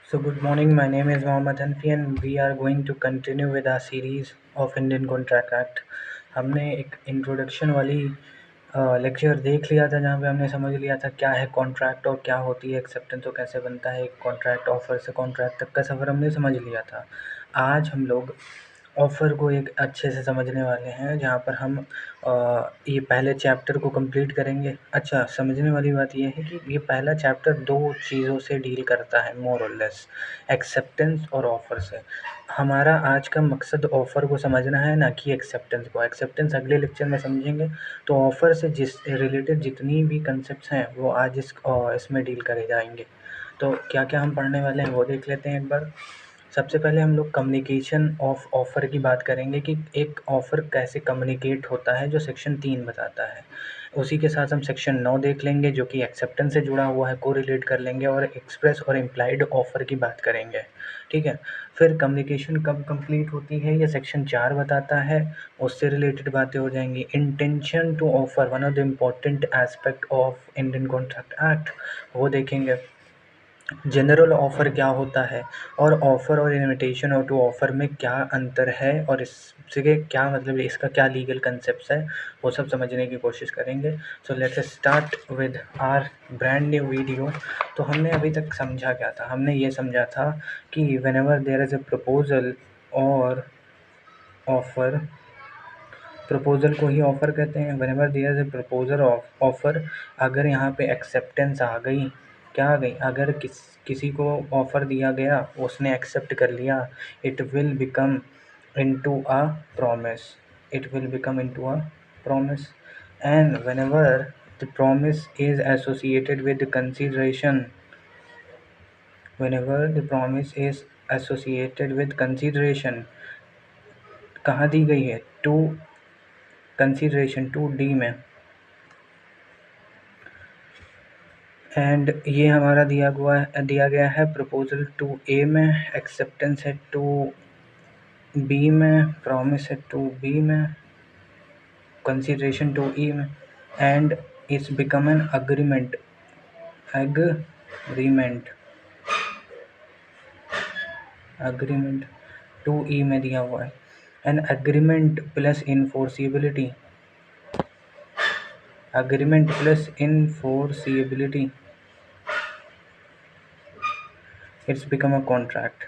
So good morning, my name is Mohammad Hanfi and we are going to continue with our series of Indian Contract Act. हमने एक introduction वाली lecture देख लिया था जहाँ पे हमने समझ लिया था क्या है कॉन्ट्रैक्ट और क्या होती है एक्सेप्टेंस और कैसे बनता है एक कॉन्ट्रैक्ट। ऑफर से कॉन्ट्रैक्ट तक का सफ़र हमने समझ लिया था। आज हम लोग ऑफ़र को एक अच्छे से समझने वाले हैं जहाँ पर हम ये पहले चैप्टर को कंप्लीट करेंगे। अच्छा, समझने वाली बात ये है कि ये पहला चैप्टर 2 चीज़ों से डील करता है मोर और लेस, एक्सेप्टेंस और ऑफ़र से। हमारा आज का मकसद ऑफ़र को समझना है, ना कि एक्सेप्टेंस को। एक्सेप्टेंस अगले लेक्चर में समझेंगे। तो ऑफ़र से रिलेटेड जितनी भी कंसेप्ट्स हैं वो आज इसमें डील करे जाएंगे। तो क्या-क्या हम पढ़ने वाले हैं वो देख लेते हैं एक बार। सबसे पहले हम लोग कम्युनिकेशन ऑफ ऑफ़र की बात करेंगे कि एक ऑफ़र कैसे कम्युनिकेट होता है, जो सेक्शन 3 बताता है। उसी के साथ हम सेक्शन 9 देख लेंगे जो कि एक्सेप्टेंस से जुड़ा हुआ है, कोरिलेट कर लेंगे और एक्सप्रेस और इम्प्लाइड ऑफ़र की बात करेंगे, ठीक है। फिर कम्युनिकेशन कब कंप्लीट होती है ये सेक्शन 4 बताता है, उससे रिलेटेड बातें हो जाएंगी। Intention to offer, one of the important aspect of Indian contract act, वो देखेंगे। जनरल ऑफ़र क्या होता है और ऑफ़र और इनविटेशन और टू ऑफ़र में क्या अंतर है और इसके क्या मतलब है, इसका क्या लीगल कंसेप्ट्स है, वो सब समझने की कोशिश करेंगे। So let's start with our brand new video. तो हमने अभी तक समझा क्या था? हमने ये समझा था कि whenever there is a proposal और ऑफ़र, प्रपोज़ल को ही ऑफ़र कहते हैं। Whenever there is a proposal offer, अगर यहाँ पे एक्सेप्टेंस आ गई, क्या आ गई? अगर किसी को ऑफ़र दिया गया, उसने एक्सेप्ट कर लिया, it will become into a promise, it will become into a promise. And whenever the promise is associated with consideration, whenever the promise is associated with consideration, कहाँ दी गई है? टू कंसीडरेशन 2D में। And ये हमारा दिया गया है proposal 2A में, एक्सेप्टेंस है 2B में, प्रॉमिस है 2B में, कंसीडरेशन 2E में, and it's become an agreement, agreement 2E में दिया हुआ है। An agreement plus enforceability, agreement plus enforceability, it's become a contract.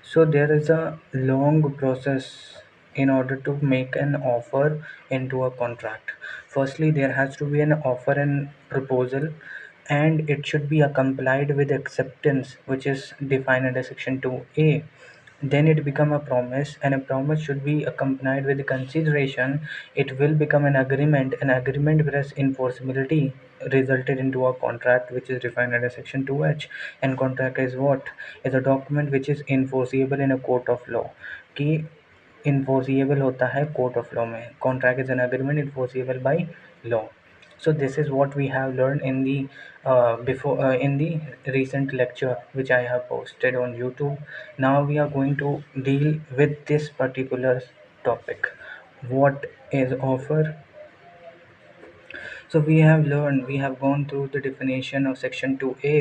So there is a long process in order to make an offer into a contract. Firstly, there has to be an offer and proposal, and it should be complied with acceptance, which is defined under section 2A. Then it become a promise, and a promise should be accompanied with consideration. It will become an agreement. An agreement plus enforceability resulted into a contract, which is defined under section 2H. And contract is what? Is a document which is enforceable in a court of law. कि enforceable होता है court of law में. Contract is an agreement enforceable by law. So this is what we have learned in the in the recent lecture which I have posted on YouTube. Now we are going to deal with this particular topic. What is offer? So we have gone through the definition of section 2A,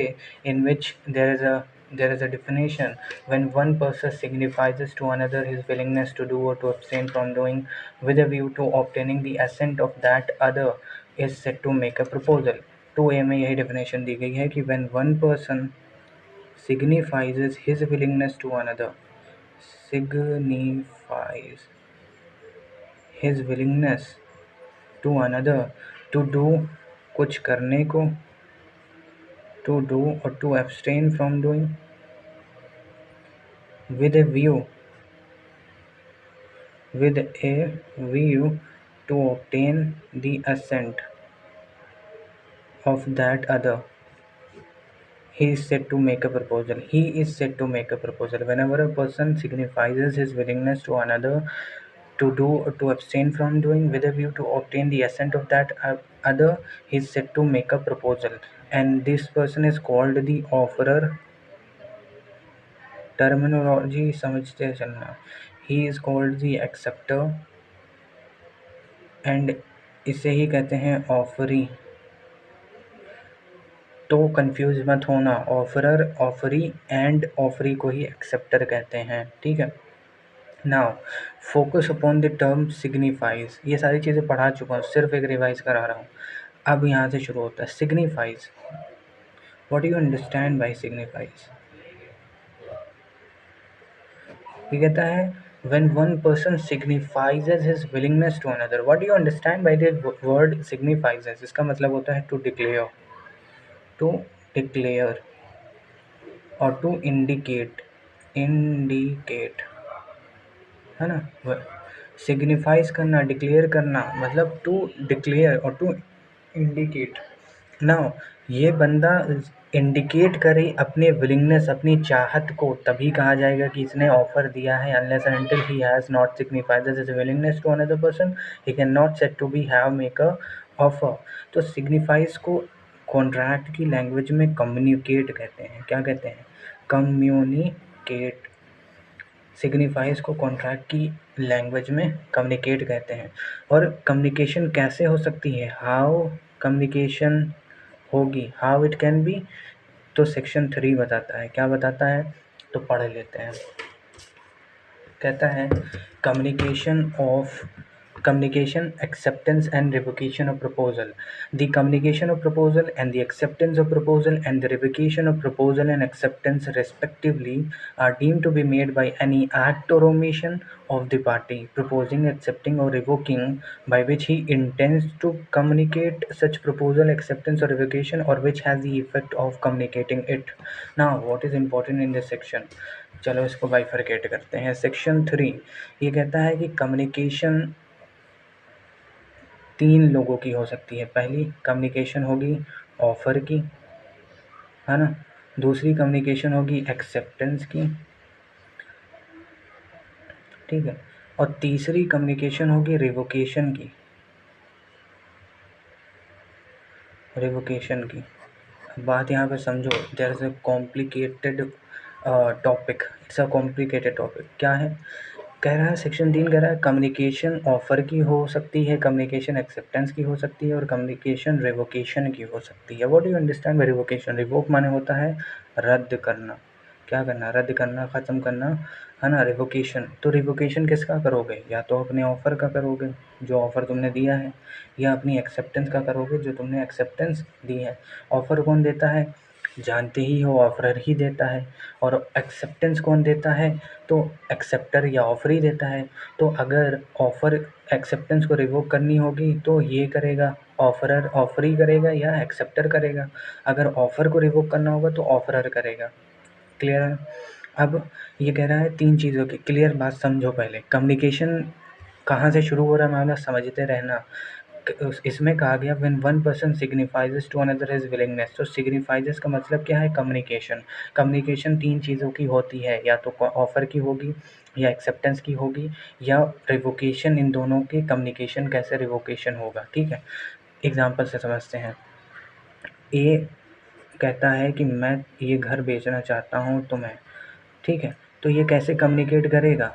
in which there is a definition when one person signifies to another his willingness to do or to abstain from doing with a view to obtaining the assent of that other is said to make a proposal. 2A में यही definition दी गई है कि when one person signifies his willingness to another, signifies his willingness to another, to do कुछ करने को, to do or to abstain from doing with a view to obtain the assent of that other, he is said to make a proposal. He is said to make a proposal. Whenever a person signifies his willingness to another to do or to abstain from doing with a view to obtain the assent of that other, he is said to make a proposal. And this person is called the offerer. Terminology समझते चलना. He is called the acceptor and इसे ही कहते हैं offeree. तो confuse मत होना, offeror offeree and offeree को ही acceptor कहते हैं, ठीक है। Now focus upon the term signifies, ये सारी चीज़ें पढ़ा चुका हूँ, सिर्फ एक रिवाइज करा रहा हूँ। अब यहाँ से शुरू होता है signifies. What do you understand by signifies? ये कहता है when one person signifies his willingness to another, what do you understand by the word signifies? इसका मतलब होता है to declare, to declare और to indicate, indicate, है ना। सिग्निफाइज करना, डिक्लेयर करना, मतलब टू डिक्लेयर और टू इंडिकेट। नाउ ये बंदा इंडिकेट करे अपने विलिंगनेस, अपनी चाहत को, तभी कहा जाएगा कि इसने ऑफर दिया है। Unless and until he has not signified his willingness to another person, he can not said to be have make a offer. तो सिग्निफाइज को कॉन्ट्रैक्ट की लैंग्वेज में कम्युनिकेट कहते हैं। क्या कहते हैं? कम्युनिकेट। सिग्निफाइज को कॉन्ट्रैक्ट की लैंग्वेज में कम्युनिकेट कहते हैं। और कम्युनिकेशन कैसे हो सकती है, हाउ कम्युनिकेशन होगी, हाउ इट कैन बी, तो सेक्शन 3 बताता है। क्या बताता है? तो पढ़ लेते हैं। कहता है communication, acceptance and revocation of proposal. The communication of proposal and the acceptance of proposal and the revocation of proposal and acceptance respectively are deemed to be made by any act or omission of the party proposing, accepting or revoking, by which he intends to communicate such proposal, acceptance or revocation, or which has the effect of communicating it. Now what is important in this section? चलो इसको bifurcate करते हैं। Section 3 ये कहता है कि communication 3 लोगों की हो सकती है। पहली कम्युनिकेशन होगी ऑफर की, है ना। दूसरी कम्युनिकेशन होगी एक्सेप्टेंस की, ठीक है। और तीसरी कम्युनिकेशन होगी रिवोकेशन की, रिवोकेशन की। बात यहाँ पे समझो, there is a complicated topic, it's a complicated topic. क्या है? कह रहा है सेक्शन 3 कह रहा है कम्युनिकेशन ऑफर की हो सकती है, कम्युनिकेशन एक्सेप्टेंस की हो सकती है और कम्युनिकेशन रिवोकेशन की हो सकती है। What do you understand by revocation? Revoke माने होता है रद्द करना। क्या करना? रद्द करना, ख़त्म करना, है ना। रिवोकेशन, तो रिवोकेशन किसका करोगे? या तो अपने ऑफ़र का करोगे जो ऑफ़र तुमने दिया है, या अपनी एक्सेप्टेंस का करोगे जो तुमने एक्सेप्टेंस दी है। ऑफ़र कौन देता है? जानते ही हो, ऑफरर ही देता है। और एक्सेप्टेंस कौन देता है? तो एक्सेप्टर या ऑफर ही देता है। तो अगर ऑफर एक्सेप्टेंस को रिवोक करनी होगी तो ये करेगा, ऑफरर ऑफर ही करेगा या एक्सेप्टर करेगा। अगर ऑफर को रिवोक करना होगा तो ऑफरर करेगा। क्लियर है? अब ये कह रहा है 3 चीज़ों की, क्लियर बात समझो पहले। कम्युनिकेशन कहाँ से शुरू हो रहा है मामला, समझते रहना। इसमें कहा गया when one person signifies to another his willingness. तो सिग्निफाइज का मतलब क्या है? कम्युनिकेशन। कम्युनिकेशन 3 चीज़ों की होती है, या तो ऑफर की होगी, या एक्सेप्टेंस की होगी, या रिवोकेशन। इन दोनों की कम्युनिकेशन कैसे रिवोकेशन होगा, ठीक है। एग्जाम्पल से समझते हैं। ए कहता है कि मैं ये घर बेचना चाहता हूँ तुम्हें, ठीक है। तो ये कैसे कम्युनिकेट करेगा?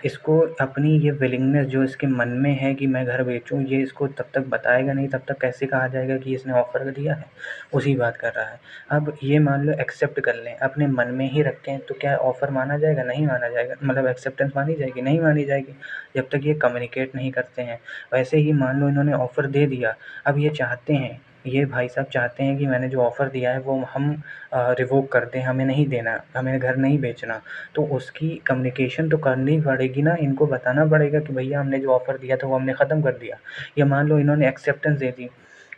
इसको अपनी ये विलिंगनेस जो इसके मन में है कि मैं घर बेचूँ, ये इसको तब तक बताएगा नहीं, तब तक कैसे कहा जाएगा कि इसने ऑफ़र दिया है? उसी बात कर रहा है। अब ये मान लो एक्सेप्ट कर लें, अपने मन में ही रखें, तो क्या ऑफ़र माना जाएगा? नहीं माना जाएगा। मतलब एक्सेप्टेंस मानी जाएगी? नहीं मानी जाएगी, जब तक ये कम्युनिकेट नहीं करते हैं। वैसे ही मान लो इन्होंने ऑफ़र दे दिया, अब ये चाहते हैं, ये भाई साहब चाहते हैं कि मैंने जो ऑफ़र दिया है वो हम रिवोक कर दें, हमें नहीं देना, हमें घर नहीं बेचना। तो उसकी कम्युनिकेशन तो करनी पड़ेगी ना, इनको बताना पड़ेगा कि भैया हमने जो ऑफ़र दिया था वो हमने ख़त्म कर दिया। या मान लो इन्होंने एक्सेप्टेंस दे दी,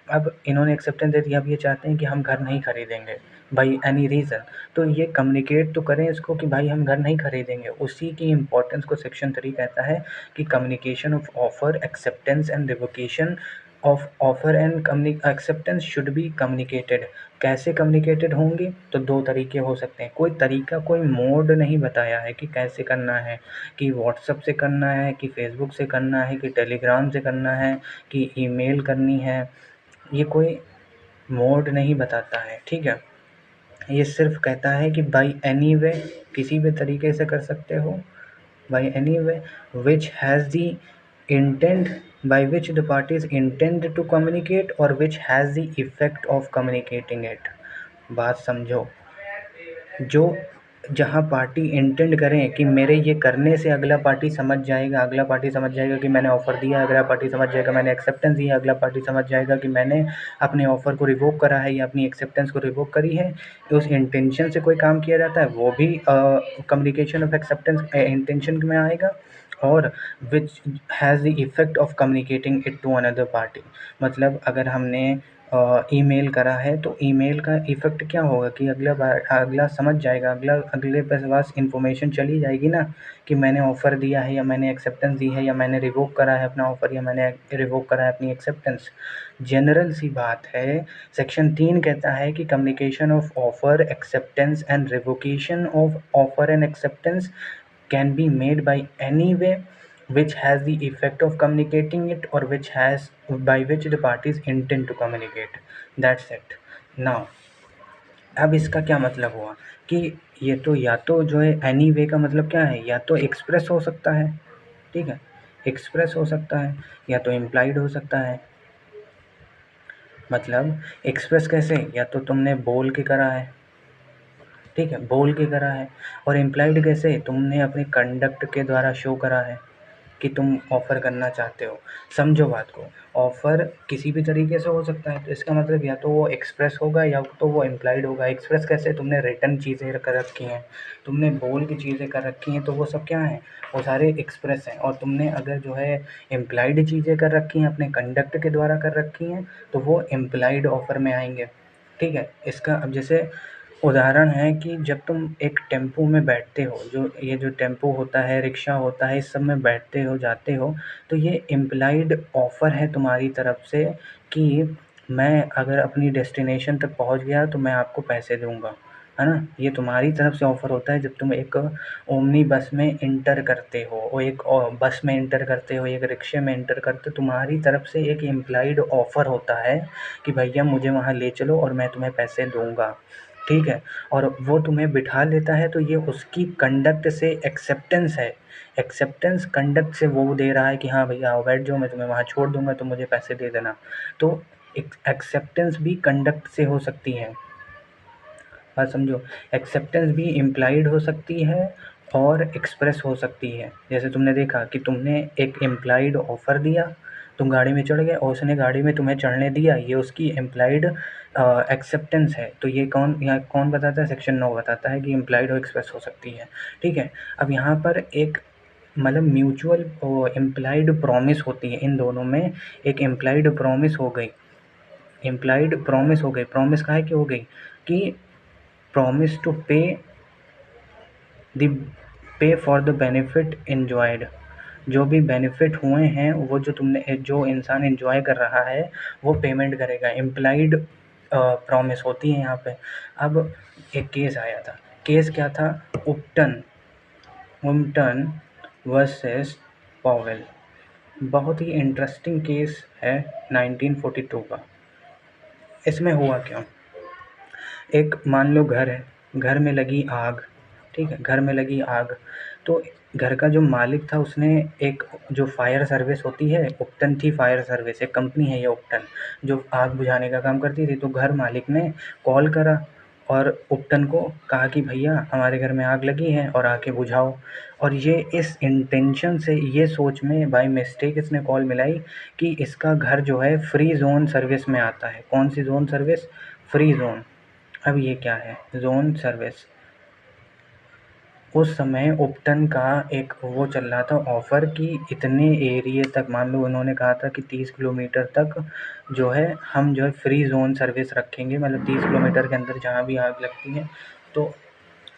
अब इन्होंने एक्सेप्टेंस दे दिया, अब ये चाहते हैं कि हम घर नहीं खरीदेंगे बाई एनी रीज़न। तो ये कम्युनिकेट तो करें इसको कि भाई हम घर नहीं खरीदेंगे। उसी की इम्पोर्टेंस को सेक्शन 3 कहता है कि communication of offer, acceptance and revocation of offer and acceptance should be communicated. कैसे कम्युनिकेटेड होंगे? तो 2 तरीके हो सकते हैं। कोई तरीका, कोई मोड नहीं बताया है कि कैसे करना है, कि व्हाट्सएप से करना है, कि फेसबुक से करना है, कि टेलीग्राम से करना है, कि ईमेल करनी है। ये कोई मोड नहीं बताता है, ठीक है। ये सिर्फ कहता है कि बाई एनी वे, किसी भी तरीके से कर सकते हो, by any way which has the intent by which the parties intend to communicate or which has the effect of communicating it। बात समझो, जो जहाँ पार्टी इंटेंड करें कि मेरे ये करने से अगला पार्टी समझ जाएगा, अगला पार्टी समझ जाएगा कि मैंने ऑफ़र दिया है, अगला पार्टी समझ जाएगा मैंने एक्सेप्टेंस दी है, अगला पार्टी समझ जाएगा कि मैंने अपने ऑफ़र को रिवोक करा है या अपनी एक्सेप्टेंस को रिवोक करी है। तो उस इंटेंशन से कोई काम किया जाता है वो भी कम्युनिकेशन ऑफ एक्सेप्टेंस इंटेंशन में आएगा, और which has the effect of communicating it to another party. मतलब अगर हमने ईमेल करा है तो ईमेल का इफ़ेक्ट क्या होगा कि अगला समझ जाएगा, अगले के पास इन्फॉर्मेशन चली जाएगी ना कि मैंने ऑफ़र दिया है या मैंने एक्सेप्टेंस दी है या मैंने रिवोक करा है अपना ऑफ़र या मैंने रिवोक करा है अपनी एक्सेप्टेंस। जनरल सी बात है, सेक्शन 3 कहता है कि communication of offer, acceptance and revocation of offer and acceptance can be made by any way which has the effect of communicating it or which has by which the parties intend to communicate। That's it। Now अब इसका क्या मतलब हुआ कि ये तो या तो जो है एनी वे का मतलब क्या है, या तो एक्सप्रेस हो सकता है, ठीक है, एक्सप्रेस हो सकता है या तो इम्प्लाइड हो सकता है। मतलब एक्सप्रेस कैसे, या तो तुमने बोल के करा है, ठीक है, बोल के करा है, और इम्प्लाइड कैसे, तुमने अपने कंडक्ट के द्वारा शो करा है कि तुम ऑफ़र करना चाहते हो। समझो बात को, ऑफ़र किसी भी तरीके से हो सकता है, तो इसका मतलब या तो वो एक्सप्रेस होगा या तो वो इम्प्लाइड होगा। एक्सप्रेस कैसे, तुमने रिटन चीज़ें कर रखी हैं, तुमने बोल की चीज़ें कर रखी हैं, तो वो सब क्या हैं, वो सारे एक्सप्रेस हैं। और तुमने अगर जो है इम्प्लाइड चीज़ें कर रखी हैं, अपने कंडक्ट के द्वारा कर रखी हैं, तो वो इम्प्लाइड ऑफ़र में आएंगे, ठीक है। इसका अब जैसे उदाहरण है कि जब तुम एक टेम्पो में बैठते हो, जो टेम्पो होता है, रिक्शा होता है, इस सब में बैठते हो, जाते हो, तो ये इम्प्लाइड ऑफ़र है तुम्हारी तरफ से कि मैं अगर अपनी डेस्टिनेशन तक पहुंच गया तो मैं आपको पैसे दूंगा, है ना। ये तुम्हारी तरफ से ऑफ़र होता है जब तुम एक ओमनी बस में इंटर करते हो, और एक बस में इंटर करते हो, एक रिक्शे में इंटर करते हो, तुम्हारी तरफ से एक इम्प्लाइड ऑफ़र होता है कि भैया मुझे वहाँ ले चलो और मैं तुम्हें पैसे दूंगा, ठीक है। और वो तुम्हें बिठा लेता है, तो ये उसकी कंडक्ट से एक्सेप्टेंस है। एक्सेप्टेंस कंडक्ट से वो दे रहा है कि हाँ भैया आओ बैठ जाओ, मैं तुम्हें वहाँ छोड़ दूंगा, तुम मुझे पैसे दे देना। तो एक्सेप्टेंस भी कंडक्ट से हो सकती है, बात समझो। एक्सेप्टेंस भी इम्प्लाइड हो सकती है और एक्सप्रेस हो सकती है। जैसे तुमने देखा कि तुमने एक इम्प्लाइड ऑफ़र दिया, तुम गाड़ी में चढ़ गए और उसने गाड़ी में तुम्हें चढ़ने दिया, ये उसकी इम्प्लाइड एक्सेप्टेंस है। तो ये यहाँ कौन बताता है, सेक्शन 9 बताता है कि इम्प्लाइड और एक्सप्रेस हो सकती है, ठीक है। अब यहाँ पर एक मतलब म्यूचुअल इम्प्लाइड प्रॉमिस होती है इन दोनों में। एक इम्प्लाइड प्रॉमिस हो गई, इम्प्लाइड प्रॉमिस हो गई, प्रॉमिस काहे की हो गई कि promise to pay for the benefit enjoyed. जो भी बेनिफिट हुए हैं वो जो इंसान एन्जॉय कर रहा है वो पेमेंट करेगा, इम्प्लाइड प्रॉमिस होती है यहाँ पे। अब एक केस आया था, केस क्या था, उपटन वर्सेस पॉवेल। बहुत ही इंटरेस्टिंग केस है 1942 का। इसमें हुआ क्या, एक मान लो घर है, घर में लगी आग, ठीक है, घर में लगी आग। तो घर का जो मालिक था उसने एक जो फायर सर्विस होती है, उपटन थी फायर सर्विस, एक कंपनी है ये उपटन जो आग बुझाने का काम करती थी। तो घर मालिक ने कॉल करा और उपटन को कहा कि भैया हमारे घर में आग लगी है और आके बुझाओ। और ये इस इंटेंशन से, ये सोच में बाय मिस्टेक इसने कॉल मिलाई कि इसका घर जो है फ्री जोन सर्विस में आता है। कौन सी जोन सर्विस, फ्री जोन। अब ये क्या है जोन सर्विस, उस समय उपटन का एक वो चल रहा था ऑफ़र कि इतने एरिए तक, मान लो उन्होंने कहा था कि 30 किलोमीटर तक जो है हम जो है फ्री जोन सर्विस रखेंगे, मतलब 30 किलोमीटर के अंदर जहाँ भी आग लगती है तो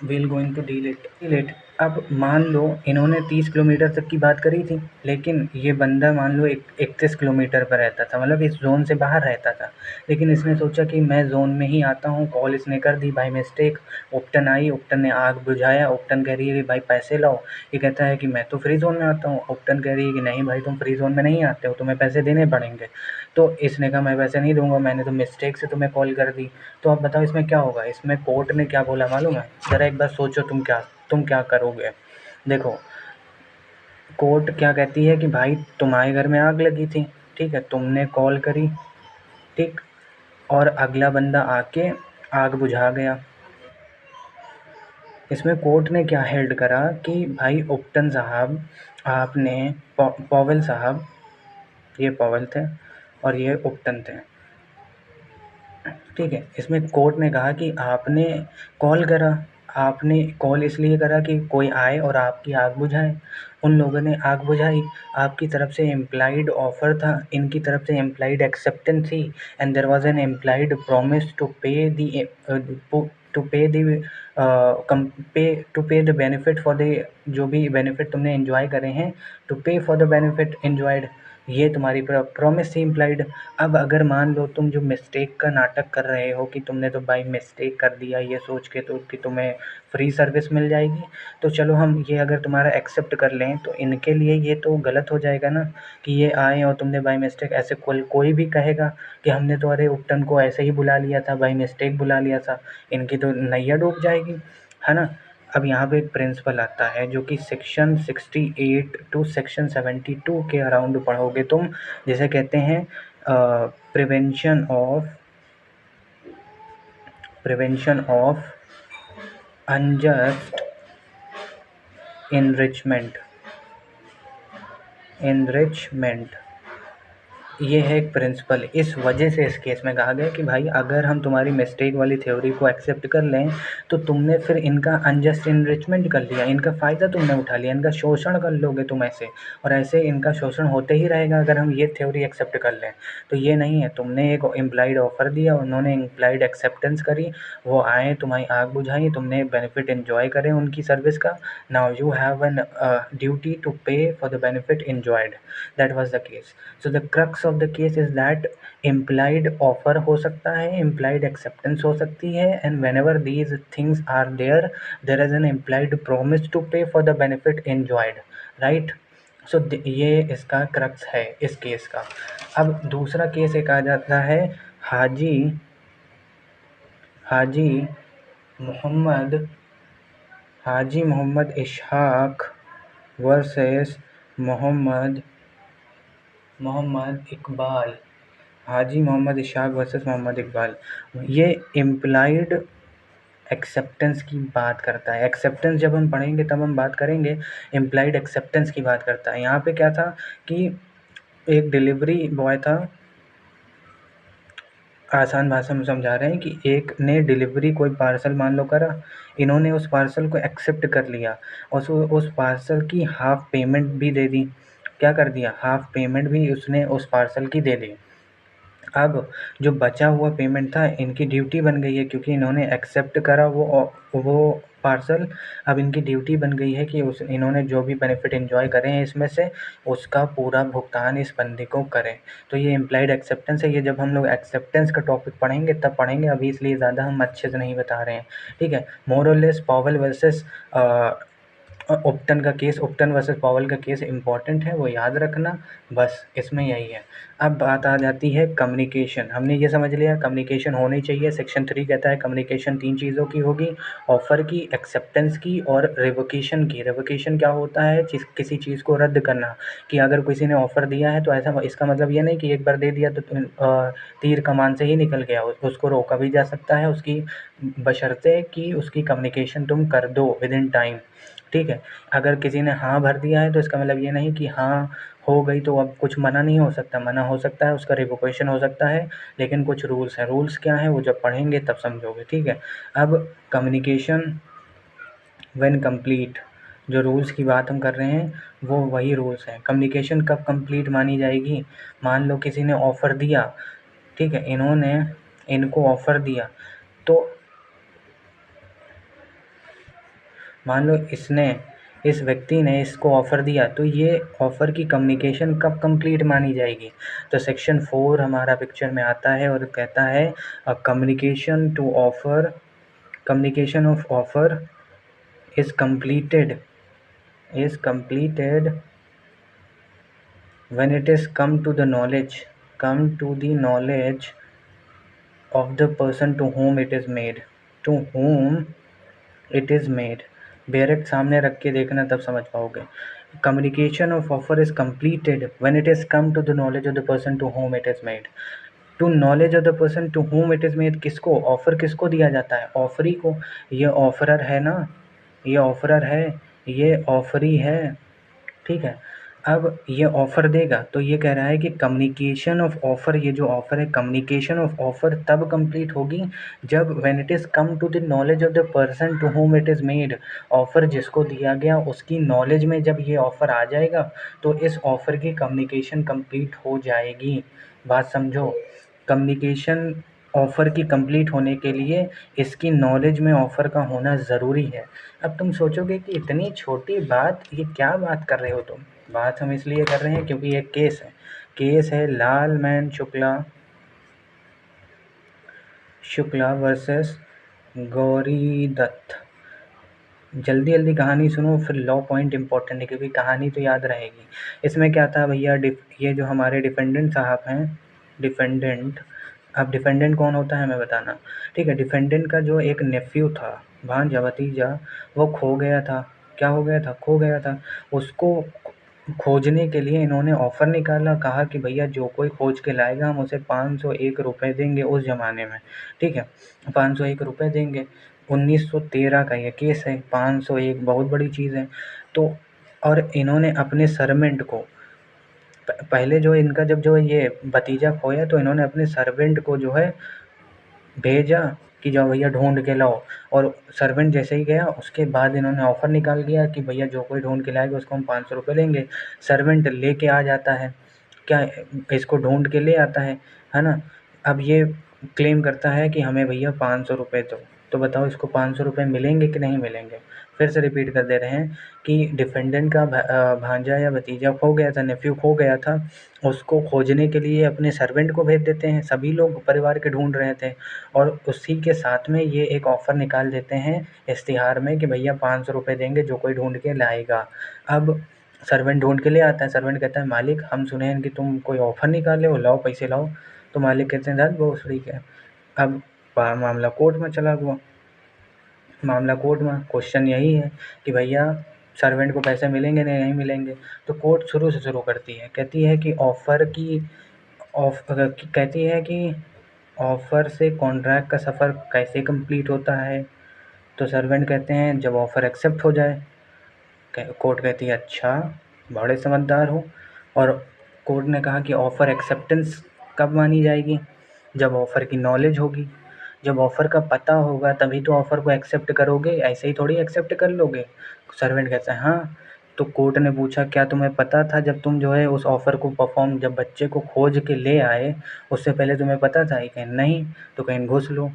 will going to deal it. अब मान लो इन्होंने 30 किलोमीटर तक की बात करी थी, लेकिन ये बंदा मान लो 31 किलोमीटर पर रहता था, मतलब इस जोन से बाहर रहता था। लेकिन इसने सोचा कि मैं जोन में ही आता हूँ, कॉल इसने कर दी बाय मिस्टेक। उपटन आई, उपटन ने आग बुझाया, उपटन कह रही है कि भाई पैसे लाओ। ये कहता है कि मैं तो फ्री जोन में आता हूँ। उपटन कह रही है कि नहीं भाई तुम फ्री जोन में नहीं आते हो, तुम्हें पैसे देने पड़ेंगे। तो इसने कहा मैं पैसे नहीं दूंगा, मैंने तो मिस्टेक से तुम्हें कॉल कर दी। तो अब बताओ इसमें क्या होगा, इसमें कोर्ट ने क्या बोला मालूम है, ज़रा एक बार सोचो तुम क्या करोगे। देखो कोर्ट क्या कहती है कि भाई तुम्हारे घर में आग लगी थी, ठीक है, तुमने कॉल करी, ठीक, और अगला बंदा आके आग बुझा गया। इसमें कोर्ट ने क्या हेल्ड करा कि भाई उपटन साहब आपने पॉवेल साहब, ये पॉवेल थे और ये उपटन थे, ठीक है। इसमें कोर्ट ने कहा कि आपने कॉल करा, आपने कॉल इसलिए करा कि कोई आए और आपकी आग बुझाए। उन लोगों ने आग बुझाई, आपकी तरफ से इम्प्लाइड ऑफर था, इनकी तरफ से इम्प्लाइड एक्सेप्टेंस थी, and there was an implied promise to pay the to pay the to pay the benefit for the, जो भी बेनिफिट तुमने एंजॉय करे हैं, to pay for the benefit enjoyed, ये तुम्हारी प्रॉमिस थी इम्प्लाइड। अब अगर मान लो तुम जो मिस्टेक का नाटक कर रहे हो कि तुमने तो बाई मिस्टेक कर दिया ये सोच के तो कि तुम्हें फ्री सर्विस मिल जाएगी, तो चलो हम ये अगर तुम्हारा एक्सेप्ट कर लें तो इनके लिए ये तो गलत हो जाएगा ना कि ये आए और तुमने बाई मिस्टेक, ऐसे कोई भी कहेगा कि हमने तो अरे उपटन को ऐसे ही बुला लिया था, बाई मिस्टेक बुला लिया था, इनकी तो नैया डूब जाएगी, है ना। अब यहाँ पे एक प्रिंसिपल आता है जो कि सेक्शन 68 टू सेक्शन 72 के अराउंड पढ़ोगे तुम, जिसे कहते हैं प्रिवेंशन ऑफ अनजस्ट इनरिचमेंट। ये है एक प्रिंसिपल। इस वजह से इस केस में कहा गया कि भाई अगर हम तुम्हारी मिस्टेक वाली थ्योरी को एक्सेप्ट कर लें तो तुमने फिर इनका अनजस्ट इनरिचमेंट कर लिया, इनका फ़ायदा तुमने उठा लिया, इनका शोषण कर लोगे तुम ऐसे, और ऐसे इनका शोषण होते ही रहेगा अगर हम ये थ्योरी एक्सेप्ट कर लें। तो ये नहीं है, तुमने एक इम्प्लाइड ऑफ़र दिया, उन्होंने इम्प्लाइड एक्सेप्टेंस करी, वो आए, तुम्हारी आग बुझाई, तुमने बेनिफिट एंजॉय करे उनकी सर्विस का, now you have an duty to pay for the benefit enjoyed. That was the case. So the crux of the case is that implied offer हो सकता है, इम्प्लाइड एक्सेप्टेंस हो सकती है, and whenever these things are there is an implied promise to pay for the benefit enjoyed, right. So ये इसका crux है इस केस का। अब दूसरा केस एक आ जाता है हाजी मोहम्मद इशहाक वर्सेस मोहम्मद इकबाल। हाजी मोहम्मद इशहाक वर्सेस मोहम्मद इकबाल। ये इम्प्लाइड एक्सेप्टेंस की बात करता है। एक्सेप्टेंस जब हम पढ़ेंगे तब हम बात करेंगे, इम्प्लाइड एक्सेप्टेंस की बात करता है। यहाँ पे क्या था कि एक डिलीवरी बॉय था, आसान भाषा में समझा रहे हैं कि एक ने डिलीवरी कोई पार्सल मान लो करा, इन्होंने उस पार्सल को एक्सेप्ट कर लिया और उस पार्सल की हाफ़ पेमेंट भी दे दी। क्या कर दिया, हाफ़ पेमेंट भी उसने उस पार्सल की दे दी। अब जो बचा हुआ पेमेंट था इनकी ड्यूटी बन गई है, क्योंकि इन्होंने एक्सेप्ट करा वो पार्सल। अब इनकी ड्यूटी बन गई है कि इन्होंने जो भी बेनिफिट एंजॉय करे हैं इसमें से उसका पूरा भुगतान इस बंदे को करें। तो ये इम्प्लाइड एक्सेप्टेंस है। ये जब हम लोग एक्सेप्टेंस का टॉपिक पढ़ेंगे तब पढ़ेंगे, अभी इसलिए ज़्यादा हम अच्छे से नहीं बता रहे हैं, ठीक है। मोर और लेस पॉवेल वर्सेस उपटन का केस, उपटन वर्सेस पॉवेल का केस इम्पॉर्टेंट है, वो याद रखना, बस इसमें यही है। अब बात आ जाती है कम्युनिकेशन। हमने ये समझ लिया कम्युनिकेशन होनी चाहिए। सेक्शन 3 कहता है कम्युनिकेशन 3 चीज़ों की होगी, ऑफ़र की, एक्सेप्टेंस की और रिवोकेशन की। रिवोकेशन क्या होता है, किसी चीज़ को रद्द करना, कि अगर किसी ने ऑफ़र दिया है तो ऐसा, इसका मतलब ये नहीं कि एक बार दे दिया तो तीर कमान से ही निकल गया, उसको रोका भी जा सकता है, उसकी बशर्ते कि उसकी कम्युनिकेशन तुम कर दो विदिन टाइम, ठीक है। अगर किसी ने हाँ भर दिया है तो इसका मतलब ये नहीं कि हाँ हो गई तो अब कुछ मना नहीं हो सकता, मना हो सकता है, उसका रिवोकेशन हो सकता है, लेकिन कुछ रूल्स हैं। रूल्स क्या हैं वो जब पढ़ेंगे तब समझोगे, ठीक है। अब कम्युनिकेशन व्हेन कंप्लीट, जो रूल्स की बात हम कर रहे हैं वो वही रूल्स हैं। कम्युनिकेशन कब कंप्लीट मानी जाएगी, मान लो किसी ने ऑफ़र दिया, ठीक है, इनको ऑफ़र दिया, तो मान लो इस व्यक्ति ने इसको ऑफ़र दिया, तो ये ऑफ़र की कम्युनिकेशन कब कंप्लीट मानी जाएगी। तो सेक्शन 4 हमारा पिक्चर में आता है और कहता है communication of offer is completed when it is come to the knowledge of the person to whom it is made। Direct सामने रख के देखना तब समझ पाओगे। communication of offer is completed when it is come to the knowledge of the person to whom it is made. To knowledge of the person to whom it is made, किसको offer किसको दिया जाता है? Offeree को। ये offeror है ना, ये ऑफरर है, ये ऑफरी है, ठीक है। अब ये ऑफर देगा तो ये कह रहा है कि कम्युनिकेशन ऑफ ऑफर, ये जो ऑफर है कम्युनिकेशन ऑफ ऑफर तब कंप्लीट होगी जब when it is come to the knowledge of the person to whom it is made. Offer जिसको दिया गया उसकी नॉलेज में जब ये ऑफर आ जाएगा तो इस ऑफर की कम्युनिकेशन कंप्लीट हो जाएगी। बात समझो, कम्युनिकेशन ऑफ़र की कंप्लीट होने के लिए इसकी नॉलेज में ऑफ़र का होना ज़रूरी है। अब तुम सोचोगे कि इतनी छोटी बात, ये क्या बात कर रहे हो तुम? बात हम इसलिए कर रहे हैं क्योंकि ये केस है। केस है लालमैन शुक्ला वर्सेस गौरी दत्त। जल्दी जल्दी कहानी सुनो, फिर लॉ पॉइंट इंपॉर्टेंट है क्योंकि कहानी तो याद रहेगी। इसमें क्या था भैया, ये जो हमारे डिफेंडेंट साहब हैं, डिफेंडेंट, अब डिफेंडेंट कौन होता है हमें बताना, ठीक है। डिफेंडेंट का जो एक नेफ्यू था, भांजा भतीजा, वो खो गया था। क्या हो गया था? खो गया था। उसको खोजने के लिए इन्होंने ऑफ़र निकाला, कहा कि भैया जो कोई खोज के लाएगा हम उसे 501 रुपये देंगे उस ज़माने में, ठीक है। 501 रुपये देंगे। 1913 का ये केस है, 501 बहुत बड़ी चीज़ है। तो और इन्होंने अपने सर्वेंट को पहले जो इनका जब जो ये भतीजा खोया तो इन्होंने अपने सर्वेंट को जो है भेजा कि जाओ भैया ढूंढ के लाओ, और सर्वेंट जैसे ही गया उसके बाद इन्होंने ऑफ़र निकाल दिया कि भैया जो कोई ढूंढ के लाएगा उसको हम 500 रुपये देंगे। सर्वेंट लेके आ जाता है, क्या इसको ढूंढ के ले आता है ना। अब ये क्लेम करता है कि हमें भैया 500 रुपये दो। तो बताओ इसको 500 रुपये मिलेंगे कि नहीं मिलेंगे? फिर से रिपीट कर दे रहे हैं कि डिफेंडेंट का भांजा या भतीजा खो गया था, नेफ्यू खो गया था। उसको खोजने के लिए अपने सर्वेंट को भेज देते हैं, सभी लोग परिवार के ढूंढ रहे थे, और उसी के साथ में ये एक ऑफ़र निकाल देते हैं इश्तिहार में कि भैया 500 रुपये देंगे जो कोई ढूंढ के लाएगा। अब सर्वेंट ढूंढ के ले आता है, सर्वेंट कहता है मालिक हम सुने हैं कि तुम कोई ऑफ़र निकाले हो, लाओ पैसे लाओ। तो मालिक कहते हैं धत भोसड़ी के। अब मामला कोर्ट में चला गया। मामला कोर्ट में, क्वेश्चन यही है कि भैया सर्वेंट को पैसे मिलेंगे नहीं मिलेंगे। तो कोर्ट शुरू से शुरू करती है, कहती है कि कहती है कि ऑफ़र से कॉन्ट्रैक्ट का सफ़र कैसे कंप्लीट होता है। तो सर्वेंट कहते हैं जब ऑफ़र एक्सेप्ट हो जाए। कोर्ट कहती है अच्छा, बड़े समझदार हो। और कोर्ट ने कहा कि ऑफ़र एक्सेप्टेंस कब मानी जाएगी? जब ऑफ़र की नॉलेज होगी, जब ऑफ़र का पता होगा तभी तो ऑफ़र को एक्सेप्ट करोगे, ऐसे ही थोड़ी एक्सेप्ट कर लोगे। सर्वेंट कहता है हाँ। तो कोर्ट ने पूछा क्या तुम्हें पता था जब तुम जो है उस ऑफ़र को जब बच्चे को खोज के ले आए उससे पहले तुम्हें पता था? ये कहें नहीं। तो कहें घुस लो।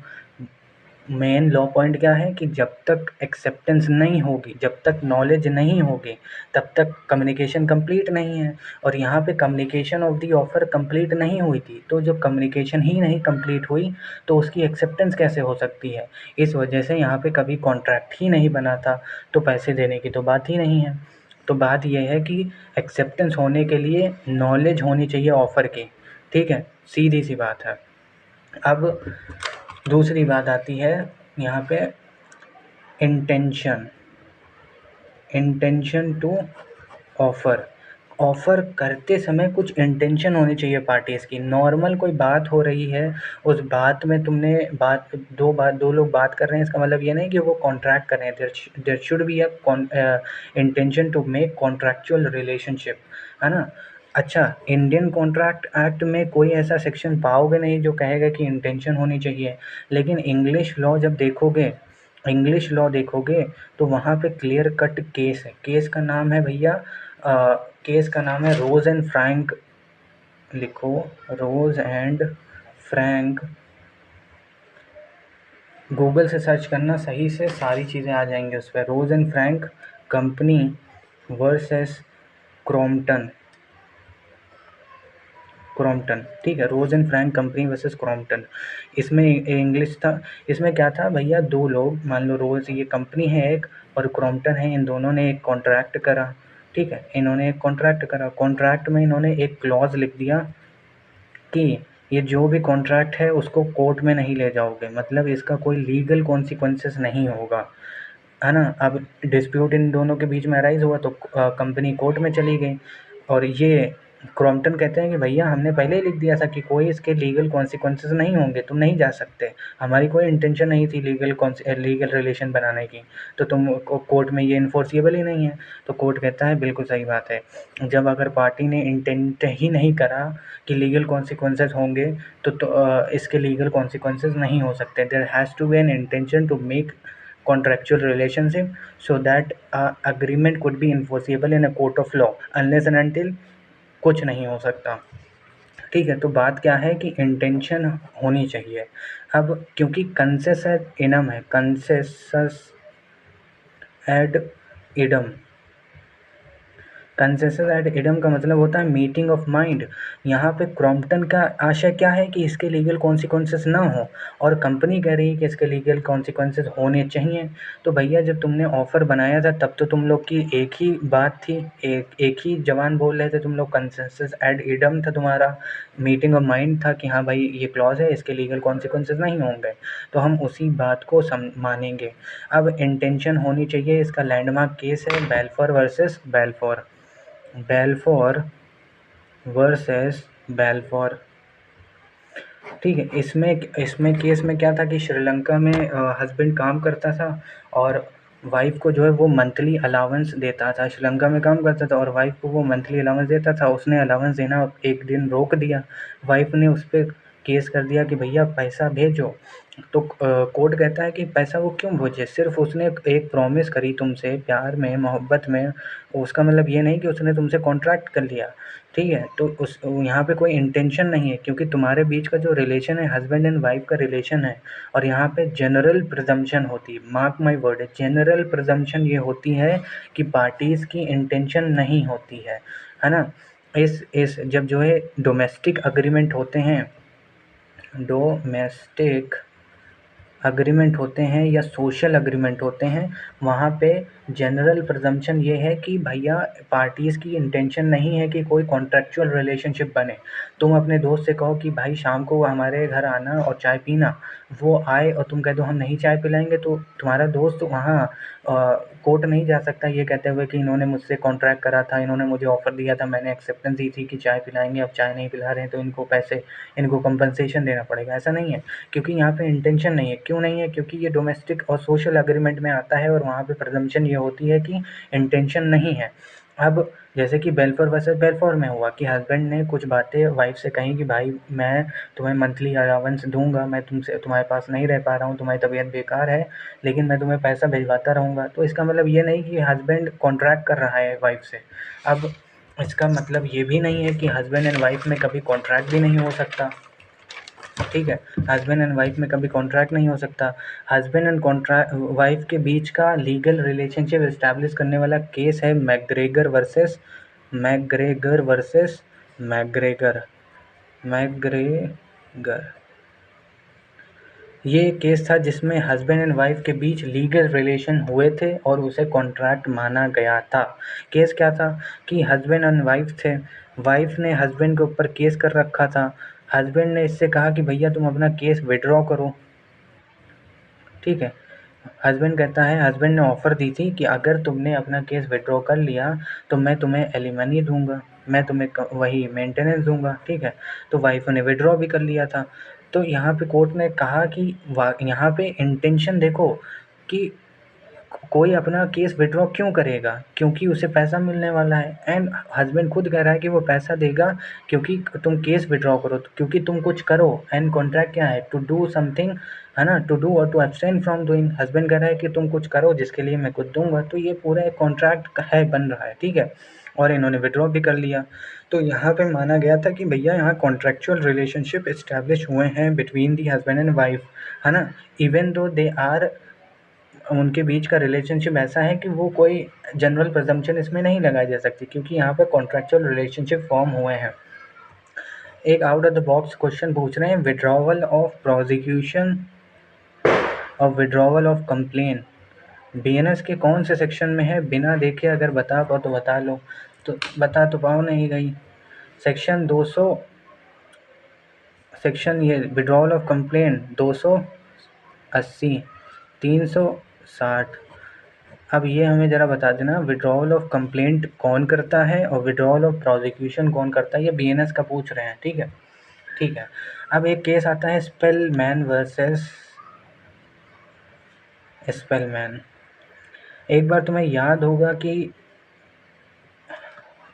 मेन लॉ पॉइंट क्या है कि जब तक एक्सेप्टेंस नहीं होगी, जब तक नॉलेज नहीं होगी, तब तक कम्युनिकेशन कंप्लीट नहीं है। और यहाँ पे communication of the offer complete नहीं हुई थी, तो जब कम्युनिकेशन ही नहीं कंप्लीट हुई तो उसकी एक्सेप्टेंस कैसे हो सकती है? इस वजह से यहाँ पे कभी कॉन्ट्रैक्ट ही नहीं बना था, तो पैसे देने की तो बात ही नहीं है। तो बात ये है कि एक्सेप्टेंस होने के लिए नॉलेज होनी चाहिए ऑफ़र की, ठीक है, सीधी सी बात है। अब दूसरी बात आती है यहाँ पे इंटेंशन टू ऑफ़र। ऑफ़र करते समय कुछ इंटेंशन होनी चाहिए पार्टीज़ की। नॉर्मल कोई बात हो रही है, उस बात में तुमने दो लोग बात कर रहे हैं, इसका मतलब ये नहीं कि वो कॉन्ट्रैक्ट कर रहे हैं। There should be a intention to make contractual relationship, है ना। अच्छा, इंडियन कॉन्ट्रैक्ट एक्ट में कोई ऐसा सेक्शन पाओगे नहीं जो कहेगा कि इंटेंशन होनी चाहिए। लेकिन इंग्लिश लॉ देखोगे तो वहाँ पे क्लियर कट केस है। केस का नाम है भैया, केस का नाम है रोज़ एंड फ्रैंक। लिखो रोज़ एंड फ्रैंक, गूगल से सर्च करना, सही से सारी चीज़ें आ जाएंगी उस पर। Rose and Frank company versus Crompton, ठीक है, Rose and Frank company versus Crompton. इसमें इंग्लिश था। इसमें क्या था भैया, दो लोग, मान लो रोज़ ये कंपनी है एक और क्रॉम्पटन है, इन दोनों ने एक कॉन्ट्रैक्ट करा, ठीक है। इन्होंने एक कॉन्ट्रैक्ट करा, कॉन्ट्रैक्ट में इन्होंने एक क्लॉज़ लिख दिया कि ये जो भी कॉन्ट्रैक्ट है उसको कोर्ट में नहीं ले जाओगे, मतलब इसका कोई लीगल कॉन्सिक्वेंसेस नहीं होगा। है ना। अब डिस्प्यूट इन दोनों के बीच में अराइज़ हुआ तो कंपनी कोर्ट में चली गई और ये क्रॉम्पटन कहते हैं कि भैया हमने पहले ही लिख दिया था कि कोई इसके लीगल कॉन्सिक्वेंसेस नहीं होंगे, तुम नहीं जा सकते, हमारी कोई इंटेंशन नहीं थी लीगल रिलेशन बनाने की, तो तुम कोर्ट में ये इन्फोर्सिबल ही नहीं है। तो कोर्ट कहता है बिल्कुल सही बात है, जब अगर पार्टी ने इंटेंट ही नहीं करा कि लीगल कॉन्सिक्वेंसेस होंगे तो इसके लीगल कॉन्सिक्वेंसेस नहीं हो सकते। There has to be an intention to make contractual relationship so that agreement could be enforceable in a court of law unless and until कुछ नहीं हो सकता। ठीक है, तो बात क्या है कि इंटेंशन होनी चाहिए। अब क्योंकि कंसेस एड इनम है, consensus ad idem, consensus ad idem का मतलब होता है मीटिंग ऑफ माइंड। यहाँ पे क्रॉम्पटन का आशय क्या है कि इसके लीगल कॉन्सिक्वेंसेस ना हो और कंपनी कह रही है कि इसके लीगल कॉन्सिक्वेंसेस होने चाहिए। तो भैया जब तुमने ऑफ़र बनाया था तब तो तुम लोग की एक ही बात थी, एक ही जबान बोल रहे थे तुम लोग, कंसेंसस एड इडम था तुम्हारा, मीटिंग ऑफ माइंड था कि हाँ भाई ये क्लॉज है, इसके लीगल कॉन्सिक्वेंसेस नहीं होंगे, तो हम उसी बात को मानेंगे। अब इंटेंशन होनी चाहिए, इसका लैंडमार्क केस है Balfour versus Balfour, Balfour versus Balfour. ठीक है, इसमें इसमें केस में क्या था कि श्रीलंका में हस्बैंड काम करता था और वाइफ को जो है वो मंथली अलाउंस देता था। श्रीलंका में काम करता था और वाइफ को वो मंथली अलाउंस देता था। उसने अलाउंस देना एक दिन रोक दिया, वाइफ ने उस पर केस कर दिया कि भैया पैसा भेजो। तो कोर्ट कहता है कि पैसा वो क्यों भेजे, सिर्फ उसने एक प्रॉमिस करी तुमसे प्यार में मोहब्बत में, उसका मतलब ये नहीं कि उसने तुमसे कॉन्ट्रैक्ट कर लिया। ठीक है, तो उस यहाँ पे कोई इंटेंशन नहीं है क्योंकि तुम्हारे बीच का जो रिलेशन है हस्बैंड एंड वाइफ का रिलेशन है और यहाँ पे जनरल प्रिजम्पशन होती है, mark my word, general presumption ये होती है कि पार्टीज़ की इंटेंशन नहीं होती है ना। इस जब जो है डोमेस्टिक अग्रीमेंट होते हैं, डोमेस्टिक अग्रीमेंट होते हैं या सोशल अग्रीमेंट होते हैं, वहाँ पे जनरल प्रिजम्पशन ये है कि भैया पार्टीज़ की इंटेंशन नहीं है कि कोई कॉन्ट्रैक्चुअल रिलेशनशिप बने। तुम अपने दोस्त से कहो कि भाई शाम को हमारे घर आना और चाय पीना, वो आए और तुम कह दो हम नहीं चाय पिलाएंगे, तो तुम्हारा दोस्त वहाँ कोर्ट नहीं जा सकता ये कहते हुए कि इन्होंने मुझसे कॉन्ट्रैक्ट करा था, इन्होंने मुझे ऑफ़र दिया था, मैंने एक्सेप्टेंस दी थी कि चाय पिलाएंगे, अब चाय नहीं पिला रहे हैं तो इनको पैसे, इनको कंपनसेशन देना पड़ेगा। ऐसा नहीं है, क्योंकि यहाँ पे इंटेंशन नहीं है। क्यों नहीं है? क्योंकि ये डोमेस्टिक और सोशल एग्रीमेंट में आता है और वहाँ पे प्रिजम्पशन ये होती है कि इंटेंशन नहीं है। अब जैसे कि बेल्फोर वर्सेस बेल्फोर में हुआ कि हस्बैंड ने कुछ बातें वाइफ से कहीं कि भाई मैं तुम्हें मंथली अलाउंस दूँगा, मैं तुमसे तुम्हारे पास नहीं रह पा रहा हूँ, तुम्हारी तबीयत बेकार है, लेकिन मैं तुम्हें पैसा भिजवाता रहूँगा। तो इसका मतलब ये नहीं कि हस्बैंड कॉन्ट्रैक्ट कर रहा है वाइफ से। अब इसका मतलब ये भी नहीं है कि हस्बैंड एंड वाइफ में कभी कॉन्ट्रैक्ट भी नहीं हो सकता। ठीक है, हस्बैंड एंड वाइफ में कभी कॉन्ट्रैक्ट नहीं हो सकता। हस्बैंड एंड कॉन्ट्रैक्ट वाइफ के बीच का लीगल रिलेशनशिप इस्टेब्लिश करने वाला केस है McGregor versus McGregor versus McGregor McGregor. ये केस था जिसमें हस्बैंड एंड वाइफ के बीच लीगल रिलेशन हुए थे और उसे कॉन्ट्रैक्ट माना गया था। केस क्या था कि हस्बैंड एंड वाइफ थे, वाइफ ने हस्बैंड के ऊपर केस कर रखा था, हस्बैंड ने इससे कहा कि भैया तुम अपना केस विड्रॉ करो। ठीक है, हस्बैंड कहता है, हस्बैंड ने ऑफ़र दी थी कि अगर तुमने अपना केस विड्रॉ कर लिया तो मैं तुम्हें एलिमनी दूँगा, मैं तुम्हें वही मेंटेनेंस दूँगा। ठीक है, तो वाइफ ने विड्रॉ भी कर लिया था। तो यहाँ पे कोर्ट ने कहा कि यहाँ पे इंटेंशन देखो कि कोई अपना केस विड्रॉ क्यों करेगा, क्योंकि उसे पैसा मिलने वाला है एंड हस्बैंड खुद कह रहा है कि वो पैसा देगा क्योंकि तुम केस विड्रॉ करो, क्योंकि तुम कुछ करो। एंड कॉन्ट्रैक्ट क्या है? टू डू समथिंग, है ना, टू डू और to abstain from doing. Husband कह रहा है कि तुम कुछ करो जिसके लिए मैं कुछ दूंगा, तो ये पूरा एक कॉन्ट्रैक्ट है, बन रहा है। ठीक है, और इन्होंने विड्रॉ भी कर लिया। तो यहाँ पे माना गया था कि भैया यहाँ कॉन्ट्रैक्चुअल रिलेशनशिप इस्टेब्लिश हुए हैं between the husband and wife, है ना, इवन दो दे आर, उनके बीच का रिलेशनशिप ऐसा है कि वो कोई जनरल प्रिजम्पशन इसमें नहीं लगाई जा सकती क्योंकि यहाँ पे कॉन्ट्रैक्चुअल रिलेशनशिप फॉर्म हुए हैं। एक out of the box question पूछ रहे हैं, विड्रॉवल ऑफ प्रोसिक्यूशन और विड्रॉवल ऑफ कंप्लेन बीएनएस के कौन से सेक्शन में है? बिना देखे अगर बता पाओ तो बता लो, तो बता तो पाओ नहीं गई। सेक्शन 200, सेक्शन ये विड्रॉवल ऑफ कंप्लेन 280, 360, अब ये हमें ज़रा बता देना, विड्रॉवल ऑफ कंप्लेंट कौन करता है और विड्रॉवल ऑफ प्रोसिक्यूशन कौन करता है, ये बीएनएस का पूछ रहे हैं। ठीक है, ठीक है। अब एक केस आता है स्पेलमैन वर्सेस स्पेलमैन। एक बार तुम्हें याद होगा कि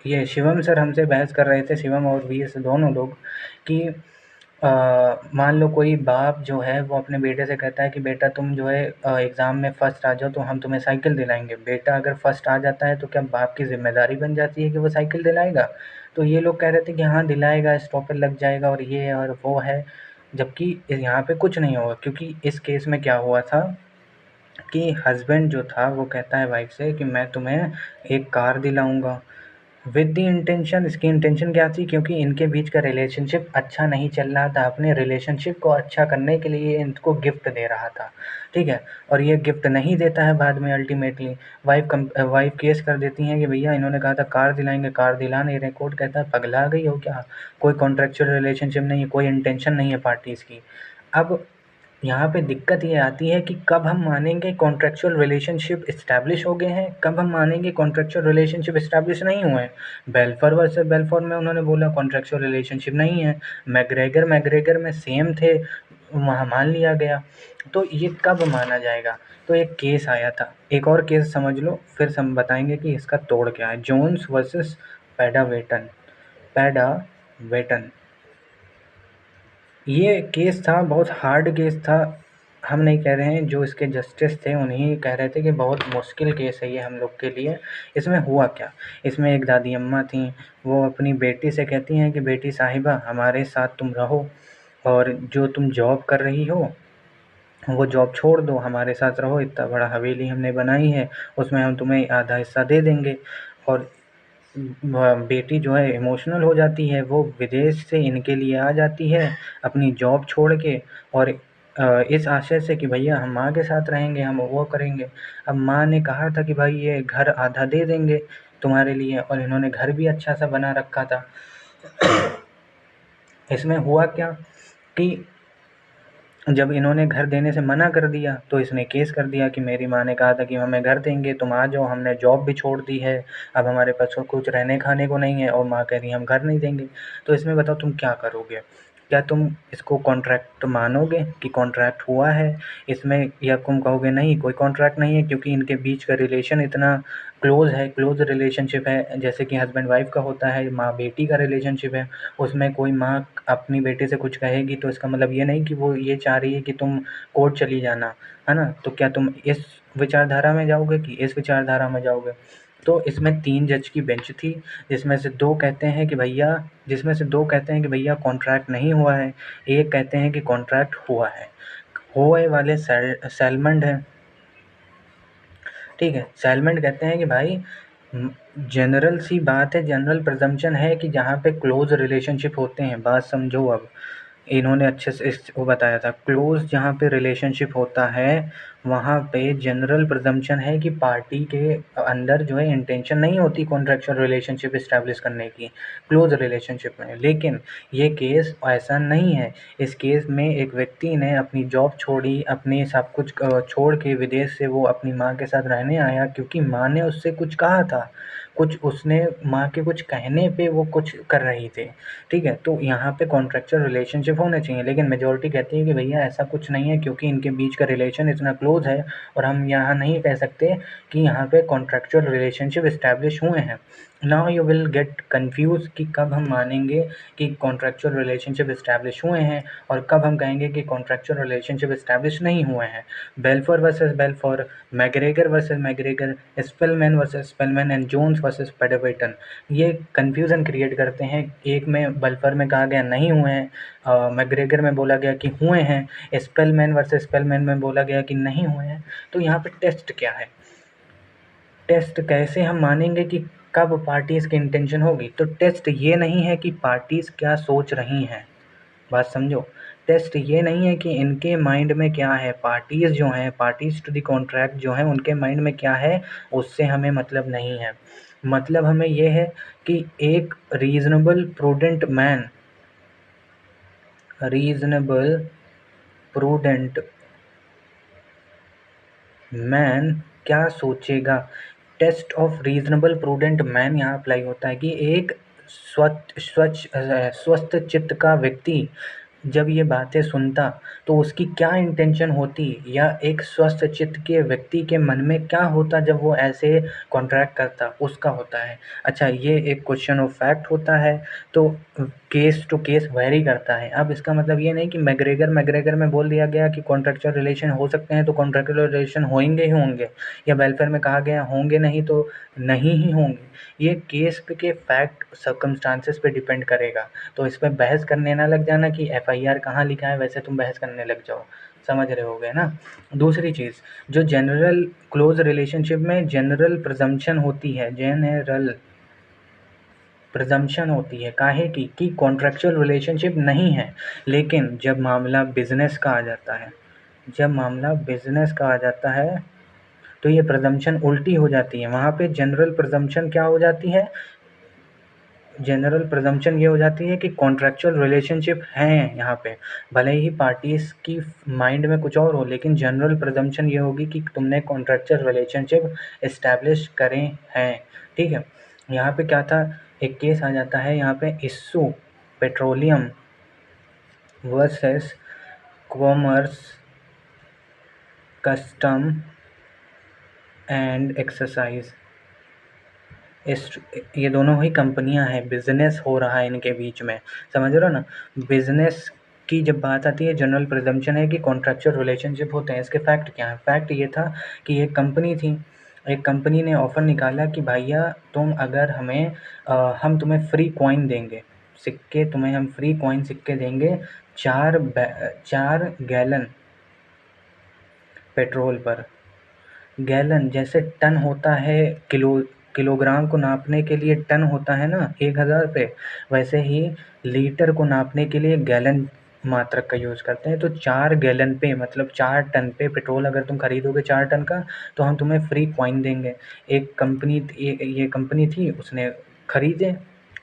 ये शिवम सर हमसे बहस कर रहे थे, शिवम और वीएस दोनों लोग, कि मान लो कोई बाप जो है वो अपने बेटे से कहता है कि बेटा तुम जो है एग्ज़ाम में फ़र्स्ट आ जाओ तो हम तुम्हें साइकिल दिलाएंगे। बेटा अगर फ़र्स्ट आ जाता है तो क्या बाप की ज़िम्मेदारी बन जाती है कि वो साइकिल दिलाएगा? तो ये लोग कह रहे थे कि हाँ दिलाएगा, स्टॉपर लग जाएगा और ये और वो है, जबकि यहाँ पे कुछ नहीं होगा। क्योंकि इस केस में क्या हुआ था कि हस्बैंड जो था वो कहता है वाइफ से कि मैं तुम्हें एक कार दिलाऊंगा विद द इंटेंशन। इसकी इंटेंशन क्या थी? क्योंकि इनके बीच का रिलेशनशिप अच्छा नहीं चल रहा था, अपने रिलेशनशिप को अच्छा करने के लिए इनको गिफ्ट दे रहा था। ठीक है, और ये गिफ्ट नहीं देता है बाद में अल्टीमेटली वाइफ केस कर देती हैं कि भैया इन्होंने कहा था कार दिलाएंगे, कार दिला नहीं रहे। कोर्ट कहता है पगला गई हो क्या, कोई कॉन्ट्रेक्चुअल रिलेशनशिप नहीं है, कोई इंटेंशन नहीं है पार्टीज़ की। अब यहाँ पे दिक्कत ये आती है कि कब हम मानेंगे कॉन्ट्रेक्चुअल रिलेशनशिप इस्टेब्लिश हो गए हैं, कब हम मानेंगे कॉन्ट्रेक्चुअल रिलेशनशिप इस्टेब्लिश नहीं हुए हैं। बेल्फोर वर्सेस बेल्फोर में उन्होंने बोला कॉन्ट्रेक्चुअल रिलेशनशिप नहीं है। मैग्रेगर में सेम थे, वहाँ मान लिया गया। तो ये कब माना जाएगा? तो एक केस आया था, एक और केस समझ लो फिर हम बताएंगे कि इसका तोड़ क्या है। Jones versus पैडावेटन। पैडावेटन ये केस था, बहुत हार्ड केस था। हम नहीं कह रहे हैं, जो इसके जस्टिस थे उन्हीं कह रहे थे कि बहुत मुश्किल केस है ये हम लोग के लिए। इसमें हुआ क्या, इसमें एक दादी अम्मा थीं, वो अपनी बेटी से कहती हैं कि बेटी साहिबा हमारे साथ तुम रहो, और जो तुम जॉब कर रही हो वो जॉब छोड़ दो, हमारे साथ रहो, इतना बड़ा हवेली हमने बनाई है, उसमें हम तुम्हें आधा हिस्सा दे देंगे। और बेटी जो है इमोशनल हो जाती है, वो विदेश से इनके लिए आ जाती है अपनी जॉब छोड़ के, और इस आशय से कि भैया हम माँ के साथ रहेंगे, हम वो करेंगे। अब माँ ने कहा था कि भाई ये घर आधा दे देंगे तुम्हारे लिए, और इन्होंने घर भी अच्छा सा बना रखा था। इसमें हुआ क्या कि जब इन्होंने घर देने से मना कर दिया तो इसने केस कर दिया कि मेरी माँ ने कहा था कि हमें घर देंगे, तुम आ जाओ, हमने जॉब भी छोड़ दी है, अब हमारे पास कुछ रहने खाने को नहीं है, और माँ कह रही है हम घर नहीं देंगे। तो इसमें बताओ तुम क्या करोगे? क्या तुम इसको कॉन्ट्रैक्ट मानोगे कि कॉन्ट्रैक्ट हुआ है इसमें, या तुम कहोगे नहीं कोई कॉन्ट्रैक्ट नहीं है, क्योंकि इनके बीच का रिलेशन इतना क्लोज़ है, क्लोज़ रिलेशनशिप है, जैसे कि हस्बैंड वाइफ का होता है, माँ बेटी का रिलेशनशिप है। उसमें कोई माँ अपनी बेटी से कुछ कहेगी तो इसका मतलब ये नहीं कि वो ये चाह रही है कि तुम कोर्ट चली जाना, है ना? तो क्या तुम इस विचारधारा में जाओगे कि इस विचारधारा में जाओगे? तो इसमें 3 जज की बेंच थी, जिसमें से 2 कहते हैं कि भैया कॉन्ट्रैक्ट नहीं हुआ है, एक कहते हैं कि कॉन्ट्रैक्ट हुआ है। होए वाले सेलमंड हैं, ठीक है? सेलमेंट कहते हैं कि भाई जनरल सी बात है, जनरल प्रिजम्पशन है कि जहाँ पे क्लोज़ रिलेशनशिप होते हैं, बात समझो अब। इन्होंने अच्छे से वो बताया था, क्लोज़ जहाँ पे रिलेशनशिप होता है वहाँ पे जनरल प्रिजम्पशन है कि पार्टी के अंदर जो है इंटेंशन नहीं होती कॉन्ट्रैक्चुअल रिलेशनशिप एस्टेब्लिश करने की क्लोज़ रिलेशनशिप में। लेकिन ये केस ऐसा नहीं है। इस केस में एक व्यक्ति ने अपनी जॉब छोड़ी, अपनी सब कुछ छोड़ के विदेश से वो अपनी माँ के साथ रहने आया, क्योंकि माँ ने उससे कुछ कहा था, कुछ उसने माँ के कुछ कहने पे वो कुछ कर रही थी, ठीक है? तो यहाँ पे कॉन्ट्रैक्चुअल रिलेशनशिप होने चाहिए, लेकिन मेजॉरिटी कहती है कि भैया ऐसा कुछ नहीं है, क्योंकि इनके बीच का रिलेशन इतना क्लोज़ है, और हम यहाँ नहीं कह सकते कि यहाँ पे कॉन्ट्रैक्चुअल रिलेशनशिप एस्टेब्लिश हुए हैं। Now you will get confuse कि कब हम मानेंगे कि कॉन्ट्रैक्चुअल रिलेशनशिप एस्टेब्लिश हुए हैं और कब हम कहेंगे कि कॉन्ट्रैक्चुअल रिलेशनशिप एस्टेब्लिश नहीं हुए हैं। Balfour versus Balfour, McGregor versus McGregor, Spellman versus Spellman and Jones versus Padavatton, ये कन्फ्यूज़न क्रिएट करते हैं। एक में बेल्फोर में कहा गया नहीं हुए हैं, मैग्रेगर में बोला गया कि हुए हैं, स्पेलमैन वर्सेस स्पेलमैन में बोला गया कि नहीं हुए हैं। तो यहाँ पे टेस्ट क्या है? टेस्ट कैसे हम मानेंगे कि कब पार्टीज़ की इंटेंशन होगी? तो टेस्ट ये नहीं है कि पार्टीज़ क्या सोच रही हैं, बात समझो। टेस्ट ये नहीं है कि इनके माइंड में क्या है, पार्टीज़ जो हैं, पार्टीज़ टू द कॉन्ट्रैक्ट जो हैं, उनके माइंड में क्या है, उससे हमें मतलब नहीं है। मतलब हमें ये है कि एक रीज़नेबल प्रूडेंट मैन क्या सोचेगा। Test of reasonable prudent man यहाँ अप्लाई होता है कि एक स्वस्थ चित्त का व्यक्ति जब ये बातें सुनता तो उसकी क्या इंटेंशन होती, या एक स्वस्थ चित्त के व्यक्ति के मन में क्या होता जब वो ऐसे कॉन्ट्रैक्ट करता, उसका होता है। अच्छा, ये एक क्वेश्चन ऑफ फैक्ट होता है, तो केस टू केस वेरी करता है। अब इसका मतलब ये नहीं कि मैग्रेगर में बोल दिया गया कि कॉन्ट्रेक्चुअल रिलेशन हो सकते हैं तो कॉन्ट्रेक्चुअल रिलेशन होंगे ही होंगे, या वेलफेयर में कहा गया होंगे नहीं तो नहीं ही होंगे। ये केस के फैक्ट सर्कमस्टांसेस पे डिपेंड करेगा। तो इस पे बहस करने ना लग जाना कि एफआईआर कहाँ लिखा है, वैसे तुम बहस करने लग जाओ। समझ रहे होगे ना। दूसरी चीज़, जो जनरल क्लोज रिलेशनशिप में जनरल प्रिजम्पशन होती है, जनरल प्रिजम्पशन होती है काहे की कि कॉन्ट्रेक्चुअल रिलेशनशिप नहीं है। लेकिन जब मामला बिजनेस का आ जाता है, जब मामला बिजनेस का आ जाता है तो ये प्रिजम्पशन उल्टी हो जाती है। वहाँ पे जनरल प्रिजम्पशन क्या हो जाती है, जनरल प्रिजम्पशन ये हो जाती है कि कॉन्ट्रेक्चुअल रिलेशनशिप हैं यहाँ पे, भले ही पार्टीज़ की माइंड में कुछ और हो, लेकिन जनरल प्रिजम्पशन ये होगी कि तुमने कॉन्ट्रेक्चुअल रिलेशनशिप इस्टेब्लिश करे हैं। ठीक है, यहाँ पे क्या था, एक केस आ जाता है यहाँ पे, issue petroleum versus commerce custom and exercise. ये दोनों ही कंपनियां हैं, बिजनेस हो रहा है इनके बीच में, समझ रहे हो ना। बिजनेस की जब बात आती है, जनरल प्रिजम्पशन है कि कॉन्ट्रेक्चुअल रिलेशनशिप होते हैं। इसके फैक्ट क्या है, फैक्ट ये था कि एक कंपनी थी, एक कंपनी ने ऑफ़र निकाला कि भैया तुम अगर हमें हम तुम्हें फ्री कॉइन देंगे, सिक्के तुम्हें हम फ्री कॉइन सिक्के देंगे 4 गैलन पेट्रोल पर। गैलन जैसे टन होता है, किलोग्राम को नापने के लिए टन होता है ना 1000 पे, वैसे ही लीटर को नापने के लिए गैलन मात्रक का यूज़ करते हैं। तो 4 गैलन पे मतलब 4 टन पे पेट्रोल अगर तुम खरीदोगे 4 टन का, तो हम तुम्हें फ्री कॉइन देंगे। एक कंपनी ये कंपनी थी, उसने खरीदे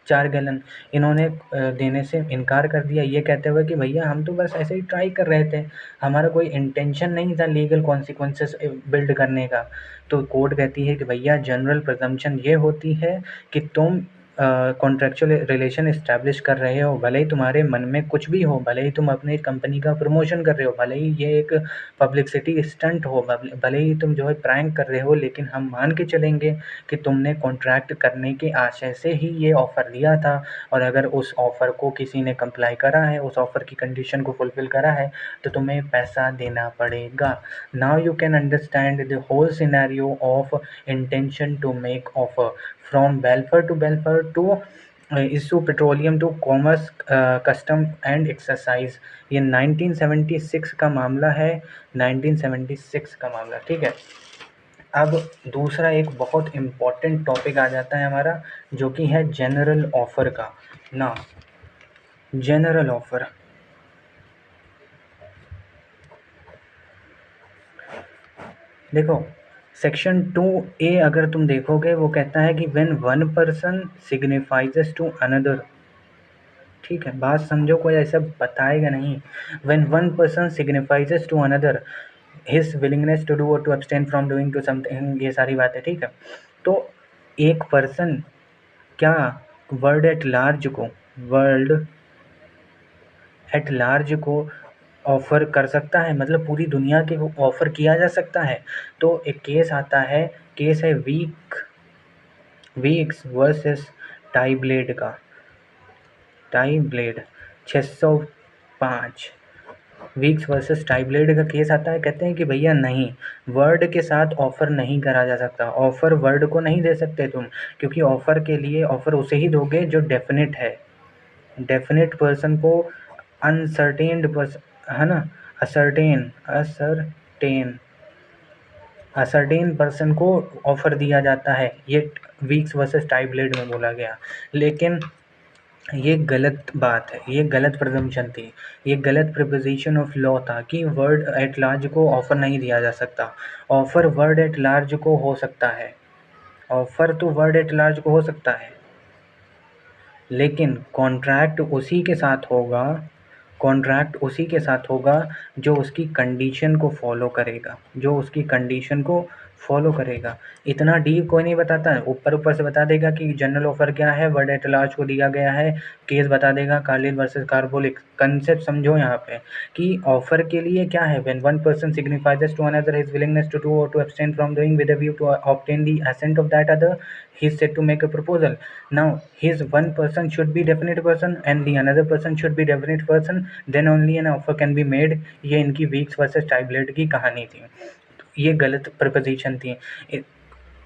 4 गैलन। इन्होंने देने से इनकार कर दिया, ये कहते हुए कि भैया हम तो बस ऐसे ही ट्राई कर रहे थे, हमारा कोई इंटेंशन नहीं था लीगल कॉन्सिक्वेंसेस बिल्ड करने का। तो कोर्ट कहती है कि भैया जनरल प्रिजम्पशन ये होती है कि तुम कॉन्ट्रेक्चुअल रिलेशन इस्टेब्लिश कर रहे हो, भले ही तुम्हारे मन में कुछ भी हो, भले ही तुम अपनी कंपनी का प्रमोशन कर रहे हो, भले ही ये एक पब्लिसिटी स्टंट हो, भले ही तुम जो है प्रैंक कर रहे हो, लेकिन हम मान के चलेंगे कि तुमने कॉन्ट्रैक्ट करने के आशय से ही ये ऑफ़र दिया था। और अगर उस ऑफ़र को किसी ने कंप्लाई करा है, उस ऑफ़र की कंडीशन को फुलफ़िल करा है, तो तुम्हें पैसा देना पड़ेगा। Now you can understand the whole scenario of intention to make offer from welfare to issue petroleum to commerce custom and exercise. ये 1976 का मामला है, 1976 का मामला। ठीक है, अब दूसरा एक बहुत इम्पॉर्टेंट टॉपिक आ जाता है हमारा, जो कि है जनरल ऑफ़र का ना। जनरल ऑफ़र, देखो सेक्शन 2A अगर तुम देखोगे, वो कहता है कि when one person signifies to another. ठीक है, बात समझो, कोई ऐसा बताएगा नहीं। When one person signifies to another his willingness to do और to abstain from doing to something, ये सारी बातें। ठीक है, तो एक पर्सन क्या वर्ल्ड एट लार्ज को ऑफ़र कर सकता है, मतलब पूरी दुनिया के को ऑफ़र किया जा सकता है। तो एक केस आता है, केस है वीक्स वर्सेस टाइब्लेड का। टाइब्लेड 605 वीक्स वर्सेस टाइब्लेड का केस आता है। कहते हैं कि भैया नहीं, वर्ड के साथ ऑफ़र नहीं करा जा सकता, ऑफ़र वर्ड को नहीं दे सकते तुम, क्योंकि ऑफ़र के लिए ऑफ़र उसे ही दोगे जो डेफिनेट है। डेफिनेट पर्सन को अनसर्टेन्ड पर्सन है ना, असर्टेन पर्सन को ऑफ़र दिया जाता है, ये वीक्स वर्सेस टाइब्लेड में बोला गया। लेकिन ये गलत बात है, ये गलत प्रिजम्पशन थी, ये गलत प्रिपोजिशन ऑफ लॉ था कि वर्ड एट लार्ज को ऑफ़र नहीं दिया जा सकता। ऑफ़र वर्ड एट लार्ज को हो सकता है, ऑफ़र तो वर्ड एट लार्ज को हो सकता है, लेकिन कॉन्ट्रैक्ट उसी के साथ होगा, कॉन्ट्रैक्ट उसी के साथ होगा जो उसकी कंडीशन को फॉलो करेगा, जो उसकी कंडीशन को फॉलो करेगा। इतना डीप कोई नहीं बताता है, ऊपर ऊपर से बता देगा कि जनरल ऑफर क्या है, वर्ड एट लार्ज को दिया गया है, केस बता देगा कार्लिन वर्सेस कार्बोलिक। कंसेप्ट समझो यहाँ पे कि ऑफर के लिए क्या है, when one person signifies to another his willingness to do और to abstain from doing with a view to obtain the assent of that other, he is said to make a proposal. Now his one person should be definite person and the another person should be definite person, then only an offer can be made। ये इनकी weeks versus टाइबलेट की कहानी थी। ये गलत preposition थी।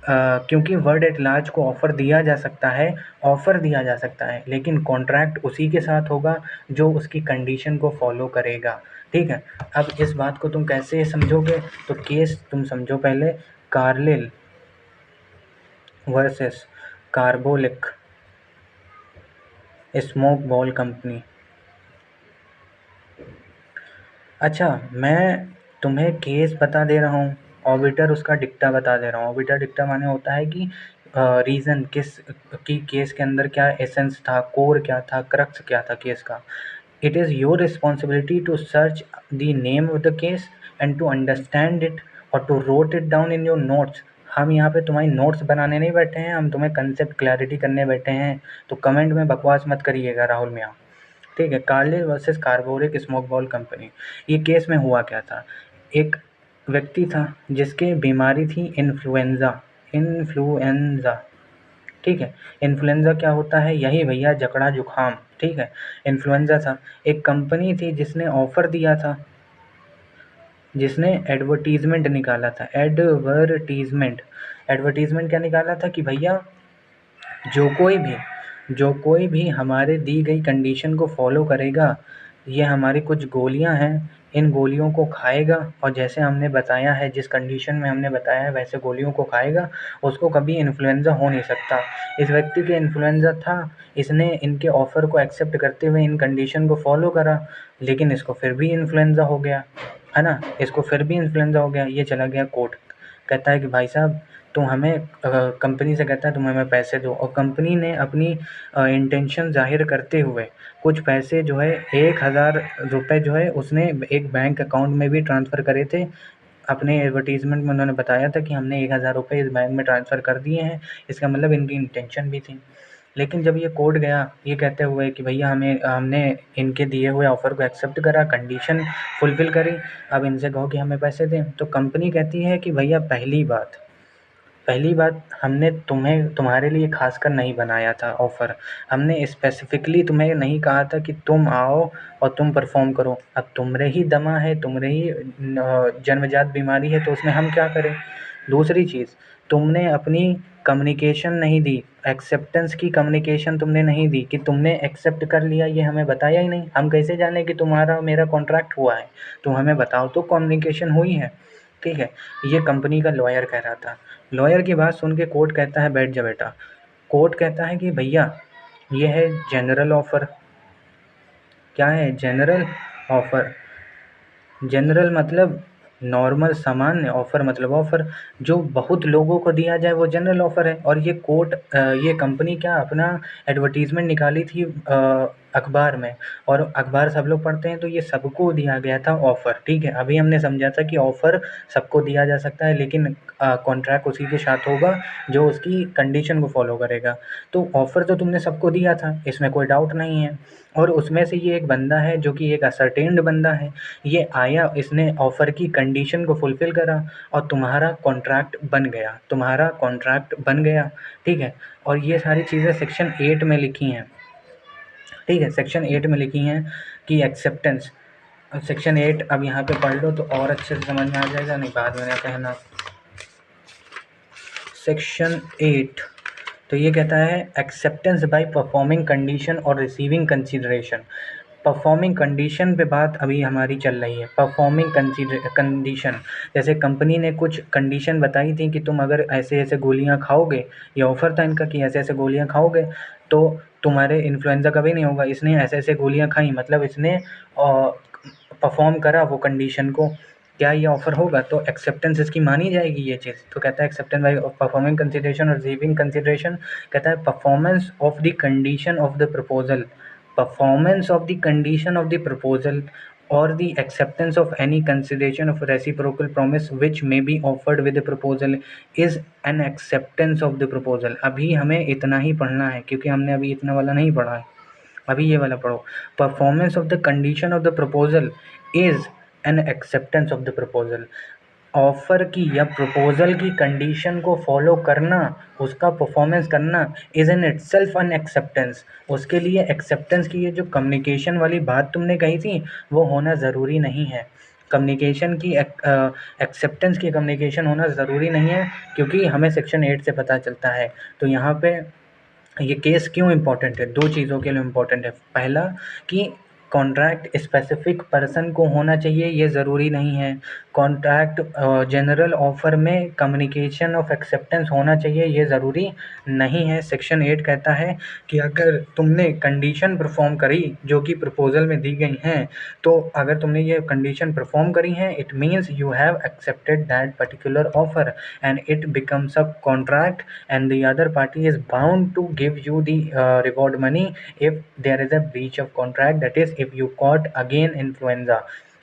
क्योंकि word at large को ऑफ़र दिया जा सकता है, लेकिन कॉन्ट्रैक्ट उसी के साथ होगा जो उसकी कंडीशन को फॉलो करेगा। ठीक है, अब इस बात को तुम कैसे समझोगे, तो केस तुम समझो पहले, Carlin versus Carbolic smoke ball company. अच्छा, मैं तुम्हें केस बता दे रहा हूँ, ऑबिटर उसका डिक्टा बता दे रहा हूँ। ऑबिटर डिक्टा माने होता है कि रीज़न किस की केस के अंदर क्या एसेंस था, कोर क्या था, क्रक्स क्या था केस का। It is your responsibility to search the name of the case and to understand it और to wrote it down in your notes. हम यहाँ पे तुम्हारी नोट्स बनाने नहीं बैठे हैं, हम तुम्हें कंसेप्ट क्लैरिटी करने बैठे हैं। तो कमेंट में बकवास मत करिएगा राहुल मियाँ। ठीक है, Carlill versus Carbolic smoke ball company. ये केस में हुआ क्या था, एक व्यक्ति था जिसके बीमारी थी इन्फ्लुएंज़ा। ठीक है, इन्फ्लुएंज़ा क्या होता है, यही भैया जकड़ा जुखाम। ठीक है, इन्फ्लुएंज़ा था। एक कंपनी थी जिसने ऑफ़र दिया था, जिसने एडवर्टीज़मेंट निकाला था। एडवर्टीज़मेंट क्या निकाला था कि भैया जो कोई भी हमारे दी गई कंडीशन को फॉलो करेगा, ये हमारी कुछ गोलियां हैं, इन गोलियों को खाएगा और जैसे हमने बताया है, जिस कंडीशन में हमने बताया है वैसे गोलियों को खाएगा, उसको कभी इन्फ्लुएंज़ा हो नहीं सकता। इस व्यक्ति के इन्फ्लुएंज़ा था, इसने इनके ऑफ़र को एक्सेप्ट करते हुए इन कंडीशन को फॉलो करा, लेकिन इसको फिर भी इन्फ्लुएंज़ा हो गया, है ना। इसको फिर भी इन्फ्लुएंज़ा हो गया, ये चला गया कोर्ट। कहता है कि भाई साहब तुम हमें कंपनी से कहता है तुम हमें पैसे दो, और कंपनी ने अपनी इंटेंशन ज़ाहिर करते हुए कुछ पैसे जो है 1000 रुपये जो है उसने एक बैंक अकाउंट में भी ट्रांसफ़र करे थे। अपने एडवर्टीज़मेंट में उन्होंने बताया था कि हमने 1000 रुपये इस बैंक में ट्रांसफ़र कर दिए हैं, इसका मतलब इनकी इंटेंशन भी थी। लेकिन जब ये कोर्ट गया ये कहते हुए कि भैया हमने इनके दिए हुए ऑफ़र को एक्सेप्ट करा, कंडीशन फुलफ़िल करी, अब इनसे कहो कि हमें पैसे दें। तो कंपनी कहती है कि भैया पहली बात हमने तुम्हारे लिए खासकर नहीं बनाया था ऑफ़र। हमने स्पेसिफ़िकली तुम्हें नहीं कहा था कि तुम आओ और तुम परफ़ॉर्म करो। अब तुम्हारे ही दमा है, तुम्हारे ही जन्मजात बीमारी है, तो उसमें हम क्या करें। दूसरी चीज़, तुमने अपनी कम्युनिकेशन नहीं दी, एक्सेप्टेंस की कम्युनिकेशन तुमने नहीं दी कि तुमने एक्सेप्ट कर लिया, ये हमें बताया ही नहीं। हम कैसे जाने कि तुम्हारा मेरा कॉन्ट्रैक्ट हुआ है, तुम हमें बताओ तो कम्युनिकेशन हुई है। ठीक है, ये कंपनी का लॉयर कह रहा था। लॉयर की बात सुन के कोर्ट कहता है बैठ जा बेटा। कोर्ट कहता है कि भैया ये है जनरल ऑफ़र। क्या है जनरल ऑफ़र? जनरल मतलब नॉर्मल सामान्य, ऑफ़र मतलब ऑफ़र जो बहुत लोगों को दिया जाए वो जनरल ऑफ़र है। और ये कंपनी क्या अपना एडवर्टीज़मेंट निकाली थी अखबार में, और अखबार सब लोग पढ़ते हैं, तो ये सबको दिया गया था ऑफ़र। ठीक है, अभी हमने समझा था कि ऑफ़र सबको दिया जा सकता है, लेकिन कॉन्ट्रैक्ट उसी के साथ होगा जो उसकी कंडीशन को फॉलो करेगा। तो ऑफ़र तो तुमने सबको दिया था, इसमें कोई डाउट नहीं है। और उसमें से ये एक बंदा है जो कि एक असर्टेन्ड बंदा है, ये आया, इसने ऑफ़र की कंडीशन को फुलफ़िल करा और तुम्हारा कॉन्ट्रैक्ट बन गया। ठीक है, और ये सारी चीज़ें सेक्शन 8 में लिखी हैं। ठीक है, सेक्शन 8 में लिखी हैं कि एक्सेप्टेंस। सेक्शन 8 अब यहाँ पे पढ़ लो तो और अच्छे से समझ में आ जाएगा, नहीं बाद में ना कहना। सेक्शन 8 तो ये कहता है एक्सेप्टेंस बाय परफॉर्मिंग कंडीशन और रिसीविंग कंसीडरेशन। परफॉर्मिंग कंडीशन पे बात अभी हमारी चल रही है। परफॉर्मिंग कंडीशन, जैसे कंपनी ने कुछ कंडीशन बताई थी कि तुम अगर ऐसे-ऐसे गोलियाँ खाओगे, ये ऑफ़र था इनका कि ऐसे-ऐसे गोलियाँ खाओगे तो तुम्हारे इन्फ्लुएंज़ा कभी नहीं होगा। इसने ऐसे-ऐसे गोलियाँ खाई, मतलब इसने परफ़ॉर्म करा वो कंडीशन को, क्या ये ऑफ़र होगा? तो एक्सेप्टेंस इसकी मानी जाएगी ये चीज़। तो कहता है एक्सेप्टेंस बाय परफॉर्मिंग कंसीडरेशन और रिसीविंग कंसीडरेशन। कहता है performance of the condition of the proposal. Performance of the condition of the proposal or the acceptance of any consideration of reciprocal promise which may be offered with the proposal is an acceptance of the proposal। अभी हमें इतना ही पढ़ना है क्योंकि हमने अभी इतना वाला नहीं पढ़ा है, अभी ये वाला पढ़ो। Performance of the condition of the proposal is an acceptance of the proposal. Offer की या प्रपोजल की कंडीशन को फॉलो करना, उसका परफॉर्मेंस करना is in itself N acceptance. उसके लिए एक्सेप्टेंस की ये जो कम्युनिकेशन वाली बात तुमने कही थी वो होना ज़रूरी नहीं है। कम्युनिकेशन की एक्सेप्टेंस की कम्युनिकेशन होना ज़रूरी नहीं है क्योंकि हमें सेक्शन 8 से पता चलता है। तो यहाँ पे ये केस क्यों इम्पोर्टेंट है, दो चीज़ों के लिए इम्पोर्टेंट है। पहला कि कॉन्ट्रैक्ट स्पेसिफिक पर्सन को होना चाहिए, ये ज़रूरी नहीं है। कॉन्ट्रैक्ट जनरल ऑफर में कम्युनिकेशन ऑफ एक्सेप्टेंस होना चाहिए, ये ज़रूरी नहीं है। सेक्शन 8 कहता है कि अगर तुमने कंडीशन परफॉर्म करी जो कि प्रपोजल में दी गई हैं, तो अगर तुमने ये कंडीशन परफॉर्म करी हैं, it means you have accepted that particular offer and it becomes a contract and the other party is bound to give you the reward money if there is a breach of contract, that is if you caught again influenza,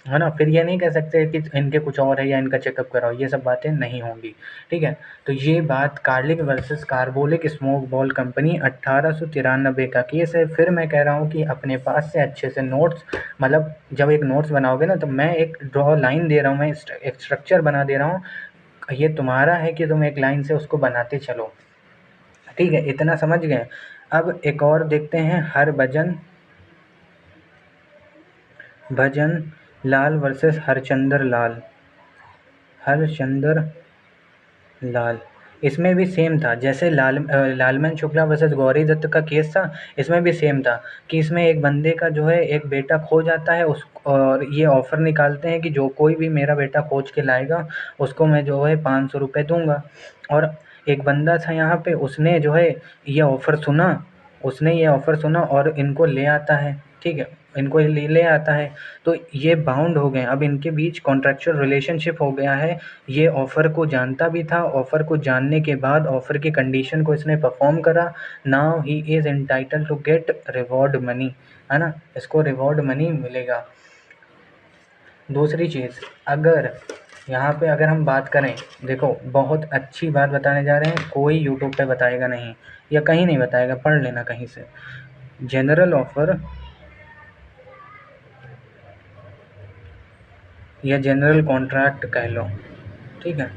है ना। फिर ये नहीं कह सकते कि इनके कुछ और है या इनका चेकअप कराओ, ये सब बातें नहीं होंगी, ठीक है। तो ये बात Carlill versus Carbolic smoke ball company 1893 का केस है। फिर मैं कह रहा हूँ कि अपने पास से अच्छे से नोट्स, मतलब जब एक नोट्स बनाओगे ना तो मैं एक ड्रॉ लाइन दे रहा हूँ, मैं एक स्ट्रक्चर बना दे रहा हूँ, ये तुम्हारा है कि तुम एक लाइन से उसको बनाते चलो, ठीक है। इतना समझ गए। अब एक और देखते हैं, हरभजन लाल वर्सेस हरचंदर लाल। इसमें भी सेम था, जैसे लालमन शुक्ला वर्सेस गौरी दत्त का केस था, इसमें भी सेम था कि इसमें एक बंदे का जो है एक बेटा खो जाता है, उस और ये ऑफ़र निकालते हैं कि जो कोई भी मेरा बेटा खोज के लाएगा उसको मैं जो है 500 रुपये दूँगा। और एक बंदा था यहाँ पे, उसने जो है ये ऑफ़र सुना और इनको ले आता है, ठीक है, इनको ले आता है। तो ये बाउंड हो गए, अब इनके बीच कॉन्ट्रैक्चुअल रिलेशनशिप हो गया है। ये ऑफ़र को जानता भी था, ऑफ़र को जानने के बाद ऑफ़र की कंडीशन को इसने परफॉर्म करा। Now he is entitled to get reward money, है ना, इसको रिवॉर्ड मनी मिलेगा। दूसरी चीज़, अगर यहाँ पे अगर हम बात करें, देखो बहुत अच्छी बात बताने जा रहे हैं, कोई यूट्यूब पे बताएगा नहीं या कहीं नहीं बताएगा, पढ़ लेना कहीं से। जनरल ऑफ़र या जनरल कॉन्ट्रैक्ट कह लो, ठीक है।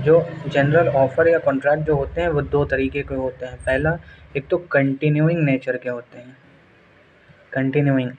जो जनरल ऑफ़र या कॉन्ट्रैक्ट जो होते हैं वो दो तरीके के होते हैं। पहला, एक तो कंटिन्यूइंग नेचर के होते हैं, कंटिन्यूइंग,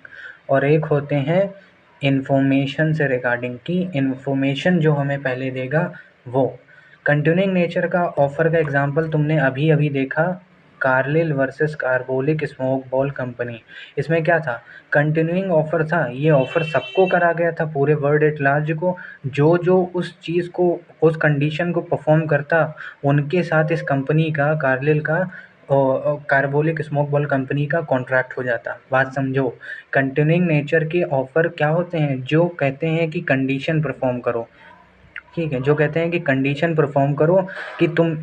और एक होते हैं इन्फॉर्मेशन से रिगार्डिंग, की इन्फॉर्मेशन जो हमें पहले देगा वो। कंटिन्यूइंग नेचर का ऑफ़र का एग्जांपल तुमने अभी देखा, Carlill versus Carbolic smoke ball company. इसमें क्या था, कंटिन्यूइंग ऑफ़र था, ये ऑफ़र सबको करा गया था, पूरे वर्ल्ड एट लार्ज को। जो उस चीज़ को, उस कंडीशन को परफॉर्म करता, उनके साथ इस कंपनी का, कार्लिल का कार्बोलिक स्मोक बॉल कंपनी का कॉन्ट्रैक्ट हो जाता। बात समझो, कंटिन्यूइंग नेचर के ऑफ़र क्या होते हैं, जो कहते हैं कि कंडीशन परफॉर्म करो, ठीक है, जो कहते हैं कि कंडीशन परफॉर्म करो, कि तुम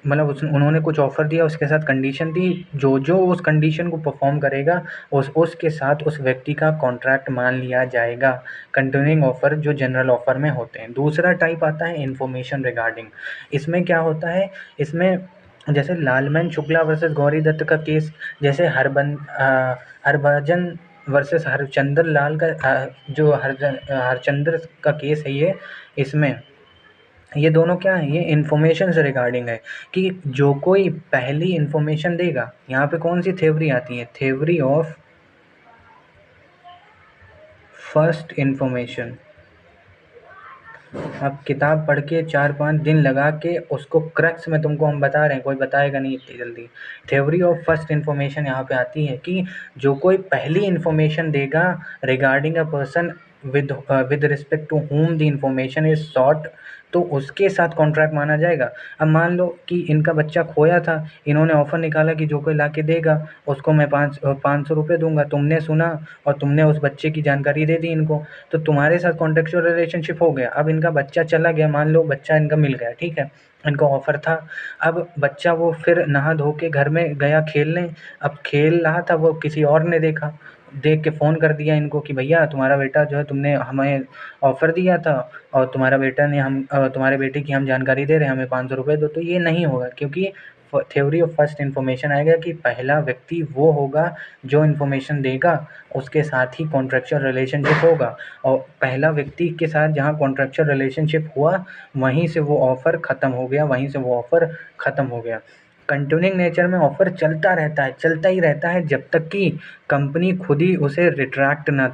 मतलब उन्होंने कुछ ऑफ़र दिया, उसके साथ कंडीशन दी, जो उस कंडीशन को परफॉर्म करेगा उसके साथ उस व्यक्ति का कॉन्ट्रैक्ट मान लिया जाएगा। कंटिन्यूइंग ऑफ़र जो जनरल ऑफ़र में होते हैं। दूसरा टाइप आता है इन्फॉर्मेशन रिगार्डिंग। इसमें क्या होता है, इसमें जैसे लालमन शुक्ला वर्सेस गौरी दत्त का केस, जैसे हरभजन वर्सेस हरचंदर लाल का जो हरचंदर का केस है ये, इसमें ये दोनों क्या है, ये इन्फॉर्मेशन से रिगार्डिंग है कि जो कोई पहली इन्फॉर्मेशन देगा। यहाँ पे कौन सी थ्योरी आती है, थ्योरी ऑफ फर्स्ट इन्फॉर्मेशन। अब किताब पढ़ के 4-5 दिन लगा के उसको क्रक्स में तुमको हम बता रहे हैं, कोई बताएगा नहीं इतनी जल्दी। थ्योरी ऑफ फर्स्ट इन्फॉर्मेशन यहाँ पे आती है कि जो कोई पहली इन्फॉर्मेशन देगा regarding a person with respect to whom the information is sought, तो उसके साथ कॉन्ट्रैक्ट माना जाएगा। अब मान लो कि इनका बच्चा खोया था, इन्होंने ऑफ़र निकाला कि जो कोई ला के देगा उसको मैं 500 रुपये दूंगा। तुमने सुना और तुमने उस बच्चे की जानकारी दे दी इनको, तो तुम्हारे साथ कॉन्ट्रेक्चुअल रिलेशनशिप हो गया। अब इनका बच्चा चला गया, मान लो बच्चा इनका मिल गया, ठीक है, इनका ऑफ़र था। अब बच्चा वो फिर नहा धो के घर में गया खेलने, अब खेल रहा था, वो किसी और ने देखा, देख के फ़ोन कर दिया इनको कि भैया तुम्हारा बेटा जो है, तुमने हमें ऑफ़र दिया था और तुम्हारा बेटा ने तुम्हारे बेटे की हम जानकारी दे रहे हैं, हमें 500 रुपये दो। तो ये नहीं होगा, क्योंकि थ्योरी ऑफ फर्स्ट इन्फॉर्मेशन आएगा कि पहला व्यक्ति वो होगा जो इन्फॉर्मेशन देगा, उसके साथ ही कॉन्ट्रेक्चुअल रिलेशनशिप होगा, और पहला व्यक्ति के साथ जहाँ कॉन्ट्रेक्चुअल रिलेशनशिप हुआ, वहीं से वो ऑफ़र ख़त्म हो गया, वहीं से वो ऑफ़र ख़त्म हो गया। कंटिन्यूइंग नेचर में ऑफ़र चलता रहता है, चलता ही रहता है, जब तक कि कंपनी खुद ही उसे रिट्रैक्ट ना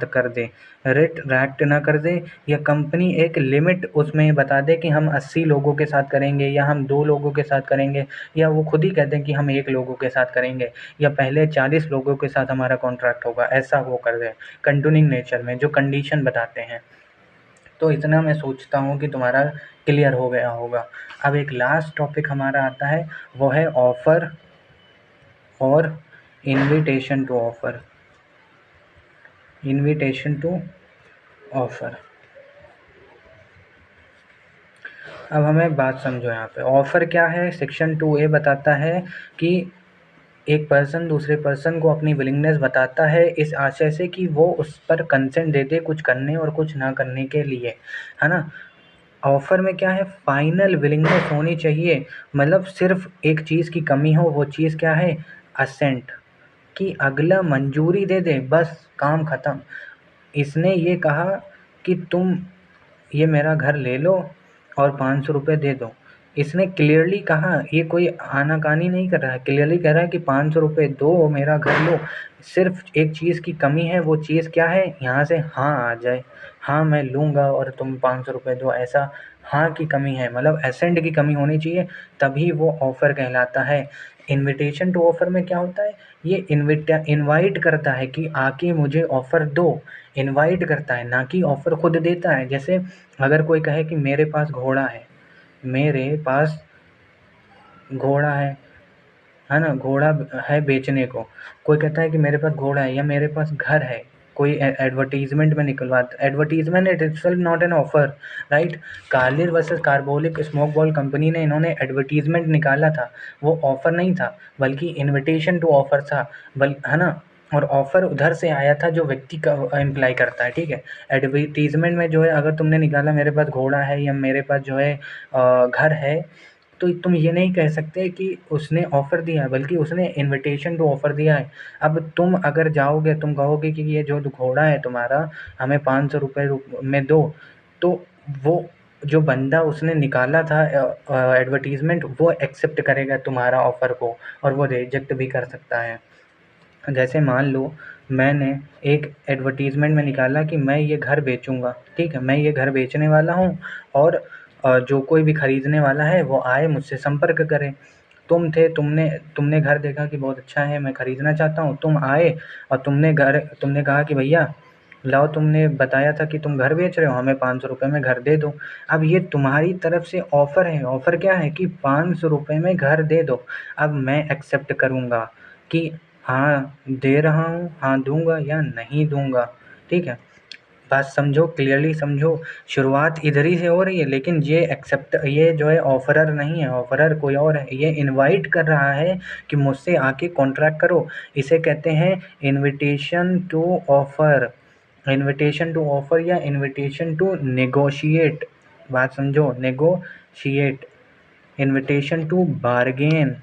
कर दे, या कंपनी एक लिमिट उसमें बता दे कि हम 80 लोगों के साथ करेंगे, या हम 2 लोगों के साथ करेंगे, या वो खुद ही कहते हैं कि हम 1 लोगों के साथ करेंगे, या पहले 40 लोगों के साथ हमारा कॉन्ट्रैक्ट होगा, ऐसा वो कर दे कंटिन्यूइंग नेचर में जो कंडीशन बताते हैं। तो इतना मैं सोचता हूँ कि तुम्हारा क्लियर हो गया होगा। अब एक लास्ट टॉपिक हमारा आता है, वो है ऑफ़र और invitation to offer. Invitation to offer. अब हमें बात समझो यहाँ पे, ऑफ़र क्या है? सेक्शन 2A बताता है कि एक पर्सन दूसरे पर्सन को अपनी विलिंगनेस बताता है इस आशय से कि वो उस पर कंसेंट दे दे कुछ करने और कुछ ना करने के लिए, है ना? ऑफ़र में क्या है? फाइनल विलिंगनेस होनी चाहिए, मतलब सिर्फ़ एक चीज़ की कमी हो, वो चीज़ क्या है? असेंट, कि अगला मंजूरी दे दे, बस काम ख़त्म। इसने ये कहा कि तुम ये मेरा घर ले लो और 500 रुपये दे दो। इसने क्लियरली कहा, ये कोई आनाकानी नहीं कर रहा है, क्लियरली कह रहा है कि 500 रुपये दो, मेरा घर लो। सिर्फ़ एक चीज़ की कमी है, वो चीज़ क्या है? यहाँ से हाँ आ जाए, हाँ मैं लूँगा और तुम 500 रुपये दो, ऐसा हाँ की कमी है, मतलब एसेंट की कमी होनी चाहिए, तभी वो ऑफ़र कहलाता है। इन्विटेशन टू ऑफ़र में क्या होता है? ये इनवाइट करता है कि आके मुझे ऑफ़र दो, इनवाइट करता है, ना कि ऑफ़र खुद देता है। जैसे अगर कोई कहे कि मेरे पास घोड़ा है, मेरे पास घोड़ा है ना? घोड़ा है बेचने को। कोई कहता है कि मेरे पास घोड़ा है, या मेरे पास घर है, कोई एडवर्टाइज़मेंट में निकलवाता, advertisement it itself not an offer, right? Carlill versus Carbolic smoke ball company ने इन्होंने एडवर्टाइज़मेंट निकाला था, वो ऑफ़र नहीं था, बल्कि इन्विटेशन टू ऑफ़र था, है ना? और ऑफ़र उधर से आया था जो व्यक्ति का इम्प्लाई करता है, ठीक है? एडवर्टाइज़मेंट में जो है, अगर तुमने निकाला मेरे पास घोड़ा है या मेरे पास जो है घर है, तो तुम ये नहीं कह सकते कि उसने ऑफ़र दिया है, बल्कि उसने इन्विटेशन टू ऑफ़र दिया है। अब तुम अगर जाओगे, तुम कहोगे कि ये जो घोड़ा है तुम्हारा, हमें 500 रुपये में दो, तो वो जो बंदा उसने निकाला था एडवर्टाइज़मेंट, वो एक्सेप्ट करेगा तुम्हारा ऑफ़र को, और वो रिजेक्ट भी कर सकता है। जैसे मान लो मैंने एक एडवर्टाइज़मेंट में निकाला कि मैं ये घर बेचूँगा, ठीक है? मैं ये घर बेचने वाला हूँ, और जो कोई भी खरीदने वाला है वो आए मुझसे संपर्क करे। तुमने घर देखा कि बहुत अच्छा है, मैं खरीदना चाहता हूँ, तुम आए और तुमने कहा कि भैया लाओ, तुमने बताया था कि तुम घर बेच रहे हो, हमें 500 रुपये में घर दे दो। अब ये तुम्हारी तरफ से ऑफ़र है, ऑफ़र क्या है कि 500 रुपये में घर दे दो। अब मैं एक्सेप्ट करूँगा कि हाँ दे रहा हूँ, हाँ दूँगा या नहीं दूँगा, ठीक है? बात समझो, क्लियरली समझो, शुरुआत इधर ही से हो रही है, लेकिन ये जो है ऑफ़रर नहीं है, ऑफ़रर कोई और है। ये इनवाइट कर रहा है कि मुझसे आके कॉन्ट्रैक्ट करो। इसे कहते हैं invitation to offer, invitation to offer या इन्विटेशन टू नेगोशिएट। बात समझो, नेगोशिएट, इन्विटेशन टू बार्गेन,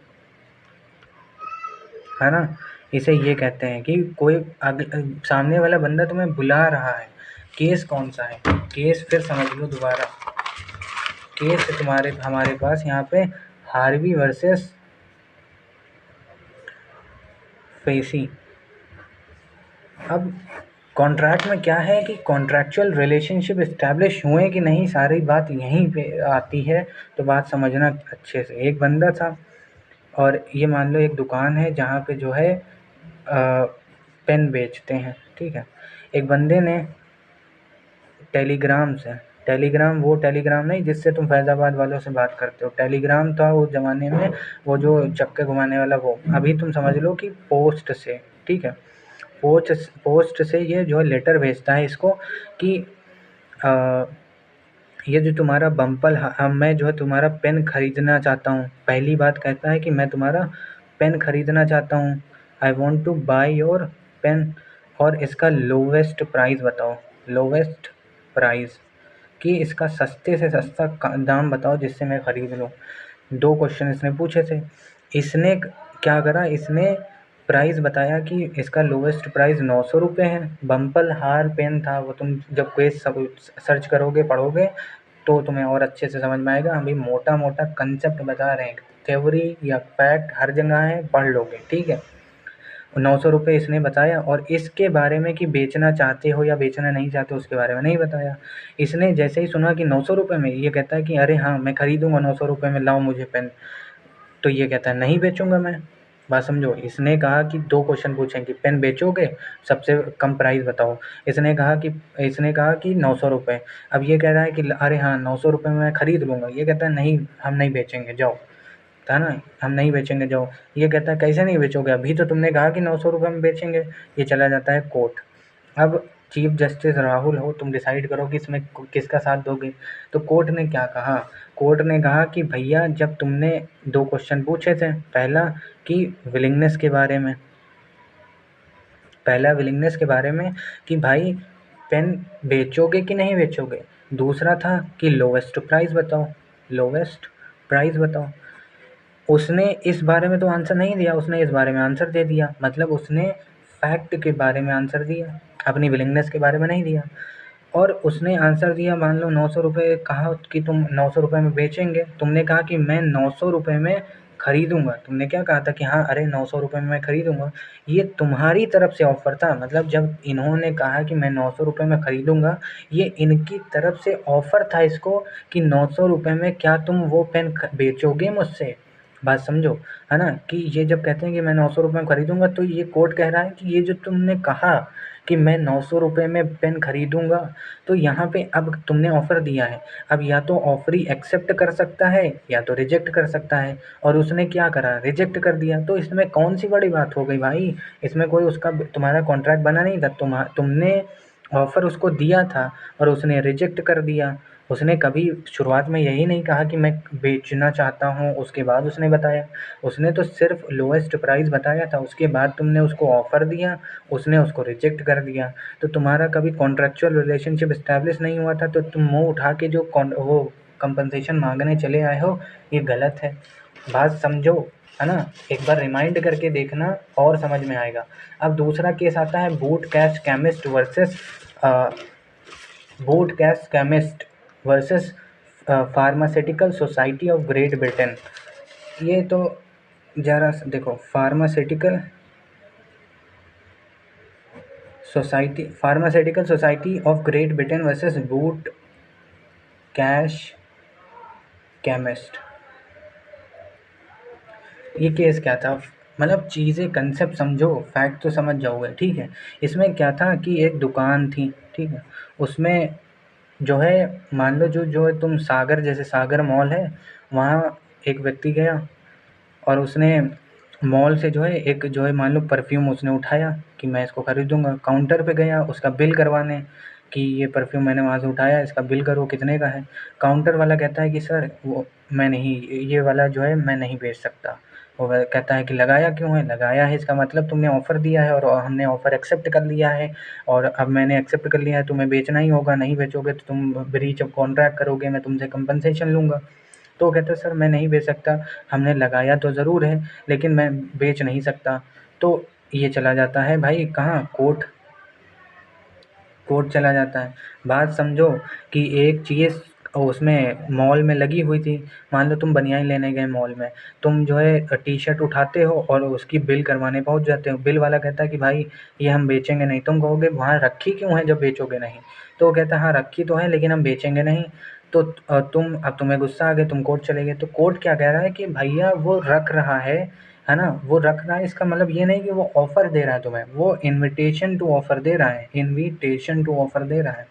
है ना? इसे ये कहते हैं कि कोई सामने वाला बंदा तुम्हें बुला रहा है। केस कौन सा है? केस फिर समझ लो दोबारा। केस है हमारे पास यहाँ पे हार्वी वर्सेस फेसी। अब कॉन्ट्रैक्ट में क्या है कि कॉन्ट्रैक्चुअल रिलेशनशिप इस्टेब्लिश हुए कि नहीं, सारी बात यहीं पे आती है, तो बात समझना अच्छे से। एक बंदा था, और ये मान लो एक दुकान है जहाँ पे जो है पेन बेचते हैं, ठीक है? एक बंदे ने टेलीग्राम, वो टेलीग्राम नहीं जिससे तुम फैज़ाबाद वालों से बात करते हो, टेलीग्राम था उस ज़माने में, वो जो चक्के घुमाने वाला वो। अभी तुम समझ लो कि पोस्ट से, ठीक है? पोस्ट से ये जो है लेटर भेजता है इसको कि अ, ये जो तुम्हारा मैं जो है तुम्हारा पेन खरीदना चाहता हूँ। पहली बात कहता है कि मैं तुम्हारा पेन खरीदना चाहता हूँ, I want to buy your pen, और इसका लोवेस्ट प्राइस बताओ, लोवेस्ट प्राइस कि इसका सस्ते से सस्ता दाम बताओ जिससे मैं ख़रीद लूँ। 2 क्वेश्चन इसने पूछे थे। इसने क्या करा, इसने प्राइस बताया कि इसका लोवेस्ट प्राइस 900 रुपये है। बम्पल हार पेन था वो, तुम जब क्वेज सर्च करोगे पढ़ोगे तो तुम्हें और अच्छे से समझ में आएगा। अभी मोटा मोटा कंसेप्ट बता रहे हैं, थ्योरी या फैक्ट हर जगह है, पढ़ लोगे, ठीक है। 900 रुपये इसने बताया, और इसके बारे में कि बेचना चाहते हो या बेचना नहीं चाहते उसके बारे में नहीं बताया। इसने जैसे ही सुना कि 900 रुपये में, ये कहता है कि अरे हाँ मैं ख़रीदूँगा 900 रुपये में, लाओ मुझे पेन। तो ये कहता है नहीं बेचूँगा मैं। बात समझो, इसने कहा कि 2 क्वेश्चन पूछे कि पेन बेचोगे, सबसे कम प्राइस बताओ। इसने कहा कि 900 रुपये। अब ये कह रहा है कि अरे हाँ 900 रुपये में मैं ख़रीद लूँगा। ये कहता है नहीं हम नहीं बेचेंगे, जाओ, था ना, हम नहीं बेचेंगे, जाओ। ये कहता है कैसे नहीं बेचोगे, अभी तो तुमने कहा कि 900 रुपये में बेचेंगे। ये चला जाता है कोर्ट। अब चीफ जस्टिस राहुल हो, तुम डिसाइड करो कि इसमें किसका साथ दोगे। तो कोर्ट ने क्या कहा, कोर्ट ने कहा कि भैया जब तुमने 2 क्वेश्चन पूछे थे, पहला कि विलिंगनेस के बारे में, कि भाई पेन बेचोगे कि नहीं बेचोगे। दूसरा था कि लोवेस्ट प्राइस बताओ। उसने इस बारे में तो आंसर नहीं दिया, उसने इस बारे में आंसर दे दिया। मतलब उसने फैक्ट के बारे में आंसर दिया, अपनी विलिंगनेस के बारे में नहीं दिया। और उसने आंसर दिया, मान लो 900 रुपये कहा कि तुम 900 रुपये में बेचेंगे, तुमने कहा कि मैं 900 रुपये में ख़रीदूँगा। तुमने क्या कहा था कि हाँ अरे 900 रुपये में मैं ख़रीदूँगा। ये तुम्हारी तरफ से ऑफ़र था, मतलब जब इन्होंने कहा कि मैं 900 रुपये में ख़रीदूँगा, ये इनकी तरफ से ऑफ़र था इसको कि 900 रुपये में क्या तुम वो पेन बेचोगे मुझसे। बात समझो, है ना, कि ये जब कहते हैं कि मैं 900 रुपये में ख़रीदूँगा, तो ये कोर्ट कह रहा है कि ये जो तुमने कहा कि मैं 900 रुपये में पेन ख़रीदूँगा, तो यहाँ पे अब तुमने ऑफ़र दिया है, अब या तो ऑफ़री एक्सेप्ट कर सकता है या तो रिजेक्ट कर सकता है। और उसने क्या करा, रिजेक्ट कर दिया। तो इसमें कौन सी बड़ी बात हो गई भाई, इसमें कोई उसका तुम्हारा कॉन्ट्रैक्ट बना नहीं था, तुमने ऑफ़र उसको दिया था और उसने रिजेक्ट कर दिया। उसने कभी शुरुआत में यही नहीं कहा कि मैं बेचना चाहता हूँ, उसके बाद उसने बताया। उसने तो सिर्फ लोएस्ट प्राइस बताया था, उसके बाद तुमने उसको ऑफ़र दिया, उसने उसको रिजेक्ट कर दिया। तो तुम्हारा कभी कॉन्ट्रैक्चुअल रिलेशनशिप एस्टैब्लिश नहीं हुआ था, तो तुम मुँह उठा के जो वो कंपनसेशन मांगने चले आए हो, ये गलत है। बात समझो, है ना, एक बार रिमाइंड करके देखना और समझ में आएगा। अब दूसरा केस आता है boot cash chemist versus pharmaceutical society of great Britain. ये तो ज़रा देखो, pharmaceutical society of great Britain versus boot cash chemist. ये केस क्या था, मतलब चीज़ें कंसेप्ट समझो, फैक्ट तो समझ जाओगे, ठीक है। इसमें क्या था कि एक दुकान थी, ठीक है, उसमें जो है, मान लो जो तुम सागर मॉल है, वहाँ एक व्यक्ति गया और उसने मॉल से जो है मान लो परफ्यूम उसने उठाया कि मैं इसको ख़रीदूँगा। काउंटर पे गया उसका बिल करवाने कि ये परफ्यूम मैंने वहाँ से उठाया, इसका बिल करो कितने का है। काउंटर वाला कहता है कि सर वो मैं नहीं, ये वाला जो है मैं नहीं बेच सकता। वो कहता है कि लगाया क्यों है, लगाया है इसका मतलब तुमने ऑफ़र दिया है और हमने ऑफ़र एक्सेप्ट कर लिया है, और अब मैंने एक्सेप्ट कर लिया है, तुम्हें बेचना ही होगा, नहीं बेचोगे तो तुम ब्रीच ऑफ कॉन्ट्रैक्ट करोगे, मैं तुमसे कंपनसेशन लूँगा। तो वो कहता है सर मैं नहीं बेच सकता, हमने लगाया तो ज़रूर है लेकिन मैं बेच नहीं सकता। तो ये चला जाता है भाई कहाँ, कोर्ट चला जाता है। बात समझो कि एक चीज़ उसमें मॉल में लगी हुई थी, मान लो तुम बनियान लेने गए मॉल में, तुम जो है टी-शर्ट उठाते हो और उसकी बिल करवाने पहुँच जाते हो। बिल वाला कहता है कि भाई ये हम बेचेंगे नहीं। तुम कहोगे वहाँ रखी क्यों है जब बेचोगे नहीं? तो वो कहता है हाँ रखी तो है लेकिन हम बेचेंगे नहीं। तो तुम्हें गुस्सा आ गया, तुम कोर्ट चले गए। तो कोर्ट क्या कह रहा है कि भैया वो रख रहा है ना, वो रख रहा है, इसका मतलब ये नहीं कि वो ऑफ़र दे रहा है तुम्हें, वो इन्विटेशन टू ऑफ़र दे रहा है,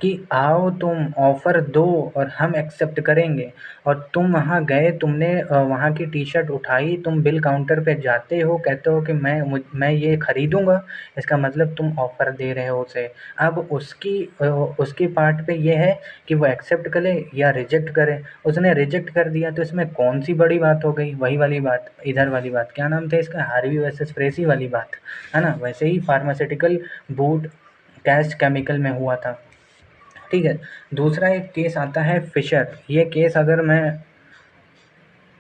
कि आओ तुम ऑफ़र दो और हम एक्सेप्ट करेंगे, और तुम वहाँ गए, तुमने वहाँ की टी-शर्ट उठाई, तुम बिल काउंटर पे जाते हो, कहते हो कि मैं ये खरीदूँगा, इसका मतलब तुम ऑफ़र दे रहे हो उसे। अब उसकी पार्ट पे ये है कि वो एक्सेप्ट करे या रिजेक्ट करे। उसने रिजेक्ट कर दिया तो इसमें कौन-सी बड़ी बात हो गई? वही वाली बात, इधर वाली बात, क्या नाम था इसका? हार्वी वर्सेस फ्रेज़ी वाली बात, है ना? वैसे ही फार्मास्यूटिकल बूट कैस्ट केमिकल में हुआ था, ठीक है। दूसरा एक केस आता है फिशर। ये केस अगर मैं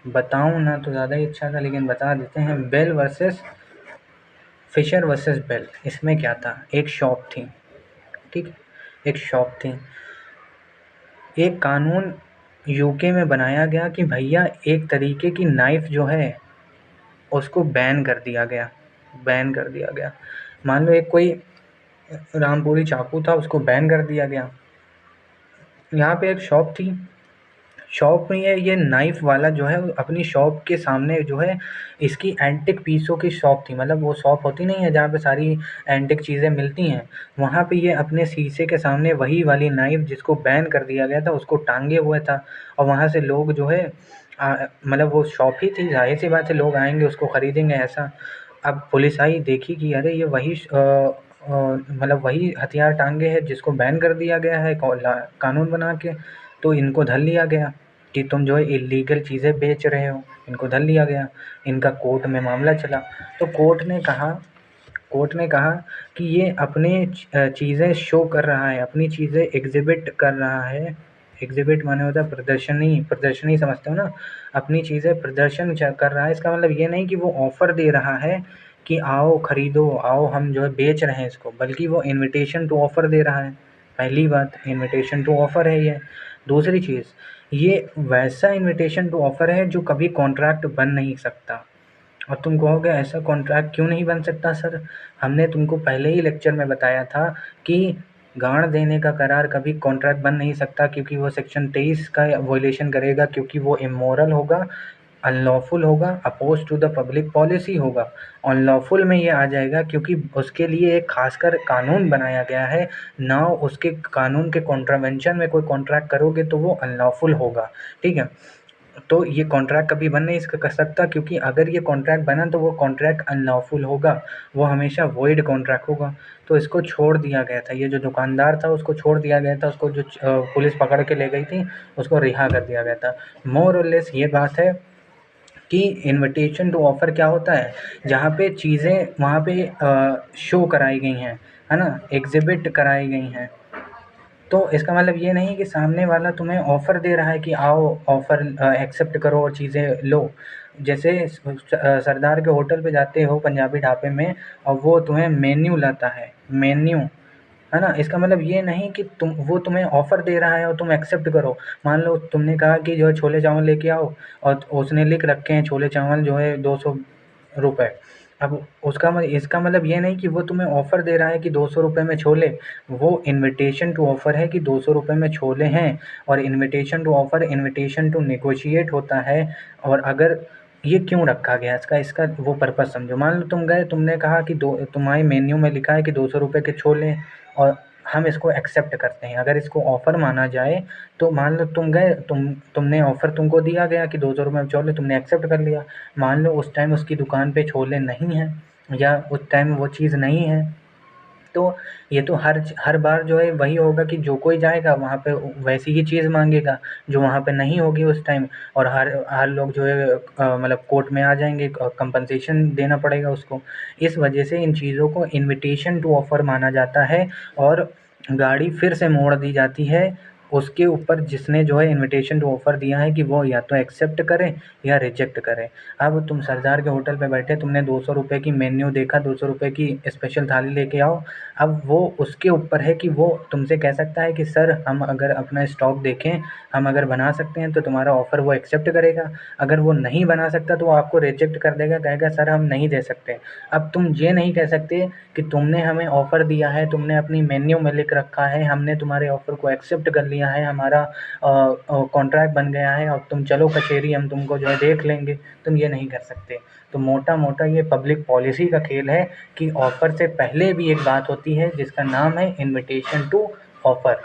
बताऊँ ना तो ज़्यादा ही अच्छा था, लेकिन बता देते हैं। Bell versus Fisher versus Bell. इसमें क्या था, एक शॉप थी, ठीक है, एक शॉप थी। एक कानून यूके में बनाया गया कि भैया एक तरीके की नाइफ़ जो है उसको बैन कर दिया गया, बैन कर दिया गया। मान लो एक कोई रामपुरी चाकू था, उसको बैन कर दिया गया। यहाँ पे एक शॉप थी, शॉप में ये नाइफ़ वाला जो है अपनी शॉप के सामने जो है इसकी एंटिक पीसों की शॉप थी। मतलब वो शॉप होती नहीं है जहाँ पे सारी एंटिक चीज़ें मिलती हैं, वहाँ पे ये अपने शीशे के सामने वही वाली नाइफ़ जिसको बैन कर दिया गया था उसको टांगे हुए था। और वहाँ से लोग जो है मतलब वो शॉप ही थी, ज़ाहिर-सी बात है लोग आएँगे उसको खरीदेंगे ऐसा। अब पुलिस आई, देखी कि अरे ये वही मतलब वही हथियार टांगे है जिसको बैन कर दिया गया है कानून बना के। तो इनको धर लिया गया कि तुम जो है इल्लीगल चीज़ें बेच रहे हो, इनको धर लिया गया। इनका कोर्ट में मामला चला, तो कोर्ट ने कहा कि ये अपने चीज़ें शो कर रहा है, अपनी चीज़ें एग्ज़िबिट कर रहा है। एग्ज़िबिट माने होता है प्रदर्शनी, प्रदर्शनी समझते हो ना? अपनी चीज़ें प्रदर्शन कर रहा है, इसका मतलब ये नहीं कि वो ऑफ़र दे रहा है कि आओ खरीदो, आओ हम जो है बेच रहे हैं इसको, बल्कि वो इन्विटेशन टू ऑफ़र दे रहा है। पहली बात, इन्विटेशन टू ऑफ़र है ये। दूसरी चीज़, ये वैसा इन्विटेशन टू ऑफ़र है जो कभी कॉन्ट्रैक्ट बन नहीं सकता। और तुम कहोगे ऐसा कॉन्ट्रैक्ट क्यों नहीं बन सकता सर? हमने तुमको पहले ही लेक्चर में बताया था कि गाड़ देने का करार कभी कॉन्ट्रैक्ट बन नहीं सकता, क्योंकि वो सेक्शन 23 का वायलेशन करेगा, क्योंकि वो इमोरल होगा, अनलॉफुल होगा, oppose to the public policy होगा। अनलॉफुल में ये आ जाएगा क्योंकि उसके लिए एक ख़ासकर कानून बनाया गया है, ना उसके कानून के कॉन्ट्रावेंशन में कोई कॉन्ट्रैक्ट करोगे तो वो अनलॉफुल होगा, ठीक है? तो ये कॉन्ट्रैक्ट कभी बन नहीं कर सकता, क्योंकि अगर ये कॉन्ट्रैक्ट बना तो वो कॉन्ट्रैक्ट अनलॉफुल होगा, वो हमेशा वॉइड कॉन्ट्रैक्ट होगा। तो इसको छोड़ दिया गया था, ये जो दुकानदार था उसको छोड़ दिया गया था, उसको जो पुलिस पकड़ के ले गई थी उसको रिहा कर दिया गया था। मोर और लेस ये बात है कि इन्विटेशन टू ऑफ़र क्या होता है, जहाँ पे चीज़ें वहाँ पे शो कराई गई हैं, है ना? एग्ज़िबिट कराई गई हैं। तो इसका मतलब ये नहीं कि सामने वाला तुम्हें ऑफ़र दे रहा है कि आओ ऑफ़र एक्सेप्ट करो और चीज़ें लो। जैसे सरदार के होटल पे जाते हो पंजाबी ढाबे में और वो तुम्हें मेन्यू लाता है, मेन्यू, है ना? इसका मतलब ये नहीं कि वो तुम्हें ऑफ़र दे रहा है और तुम एक्सेप्ट करो। मान लो तुमने कहा कि जो है छोले-चावल लेके आओ और उसने लिख रखे हैं छोले-चावल जो है ₹200। अब इसका मतलब ये नहीं कि वो तुम्हें ऑफ़र दे रहा है कि ₹200 में छोले, वो इन्विटेशन टू ऑफ़र है कि ₹200 में छोले हैं। और invitation to offer, invitation to negotiate होता है। और अगर ये क्यों रखा गया इसका वो पर्पज़ समझो। मान लो तुम गए, तुमने कहा कि तुम्हारे मेन्यू में लिखा है कि ₹200 के छोले, और हम इसको एक्सेप्ट करते हैं। अगर इसको ऑफ़र माना जाए तो मान लो तुम गए, तुमने ऑफ़र तुमको दिया गया कि ₹200 में छोले, तुमने एक्सेप्ट कर लिया। मान लो उस टाइम उसकी दुकान पे छोले नहीं हैं या उस टाइम वो चीज़ नहीं है, तो ये तो हर बार जो है वही होगा कि जो कोई जाएगा वहाँ पे वैसी ही चीज़ माँगेगा जो वहाँ पे नहीं होगी उस टाइम। और हर हर लोग जो है मतलब कोर्ट में आ जाएँगे, कंपनसेशन देना पड़ेगा उसको। इस वजह से इन चीज़ों को इन्विटेशन टू ऑफ़र माना जाता है और गाड़ी फिर से मोड़ दी जाती है उसके ऊपर जिसने जो है इन्विटेशन टू ऑफ़र दिया है कि वो या तो एक्सेप्ट करे या रिजेक्ट करे। अब तुम सरदार के होटल पे बैठे, तुमने ₹200 की मेन्यू देखा, ₹200 की स्पेशल थाली लेके आओ। अब वो उसके ऊपर है कि वो तुमसे कह सकता है कि सर हम अगर अपना स्टॉक देखें, हम अगर बना सकते हैं तो तुम्हारा ऑफ़र वो एक्सेप्ट करेगा। अगर वो नहीं बना सकता तो वो आपको रिजेक्ट कर देगा, कहेगा सर हम नहीं दे सकते। अब तुम ये नहीं कह सकते कि तुमने हमें ऑफ़र दिया है, तुमने अपनी मेन्यू में लिख रखा है, हमने तुम्हारे ऑफ़र को एक्सेप्ट कर लिया है, हमारा कॉन्ट्रैक्ट बन गया है, अब तुम चलो कचहरी, हम तुमको जो है देख लेंगे। तुम ये नहीं कर सकते। तो मोटा-मोटा ये पब्लिक पॉलिसी का खेल है कि ऑफ़र से पहले भी एक बात होती है जिसका नाम है इन्विटेशन टू ऑफ़र।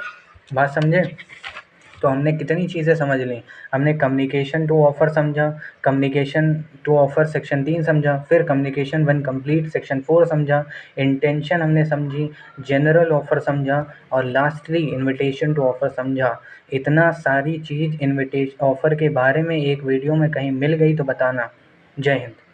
बात समझे? तो हमने कितनी चीज़ें समझ ली। हमने कम्युनिकेशन टू ऑफ़र समझा, कम्युनिकेशन टू ऑफ़र सेक्शन 3 समझा, फिर कम्युनिकेशन व्हेन कंप्लीट सेक्शन 4 समझा, इंटेंशन हमने समझी, जनरल ऑफ़र समझा और लास्टली इन्विटेशन टू ऑफ़र समझा। इतना सारी चीज़ ऑफ़र के बारे में एक वीडियो में कहीं मिल गई तो बताना। जय हिंद।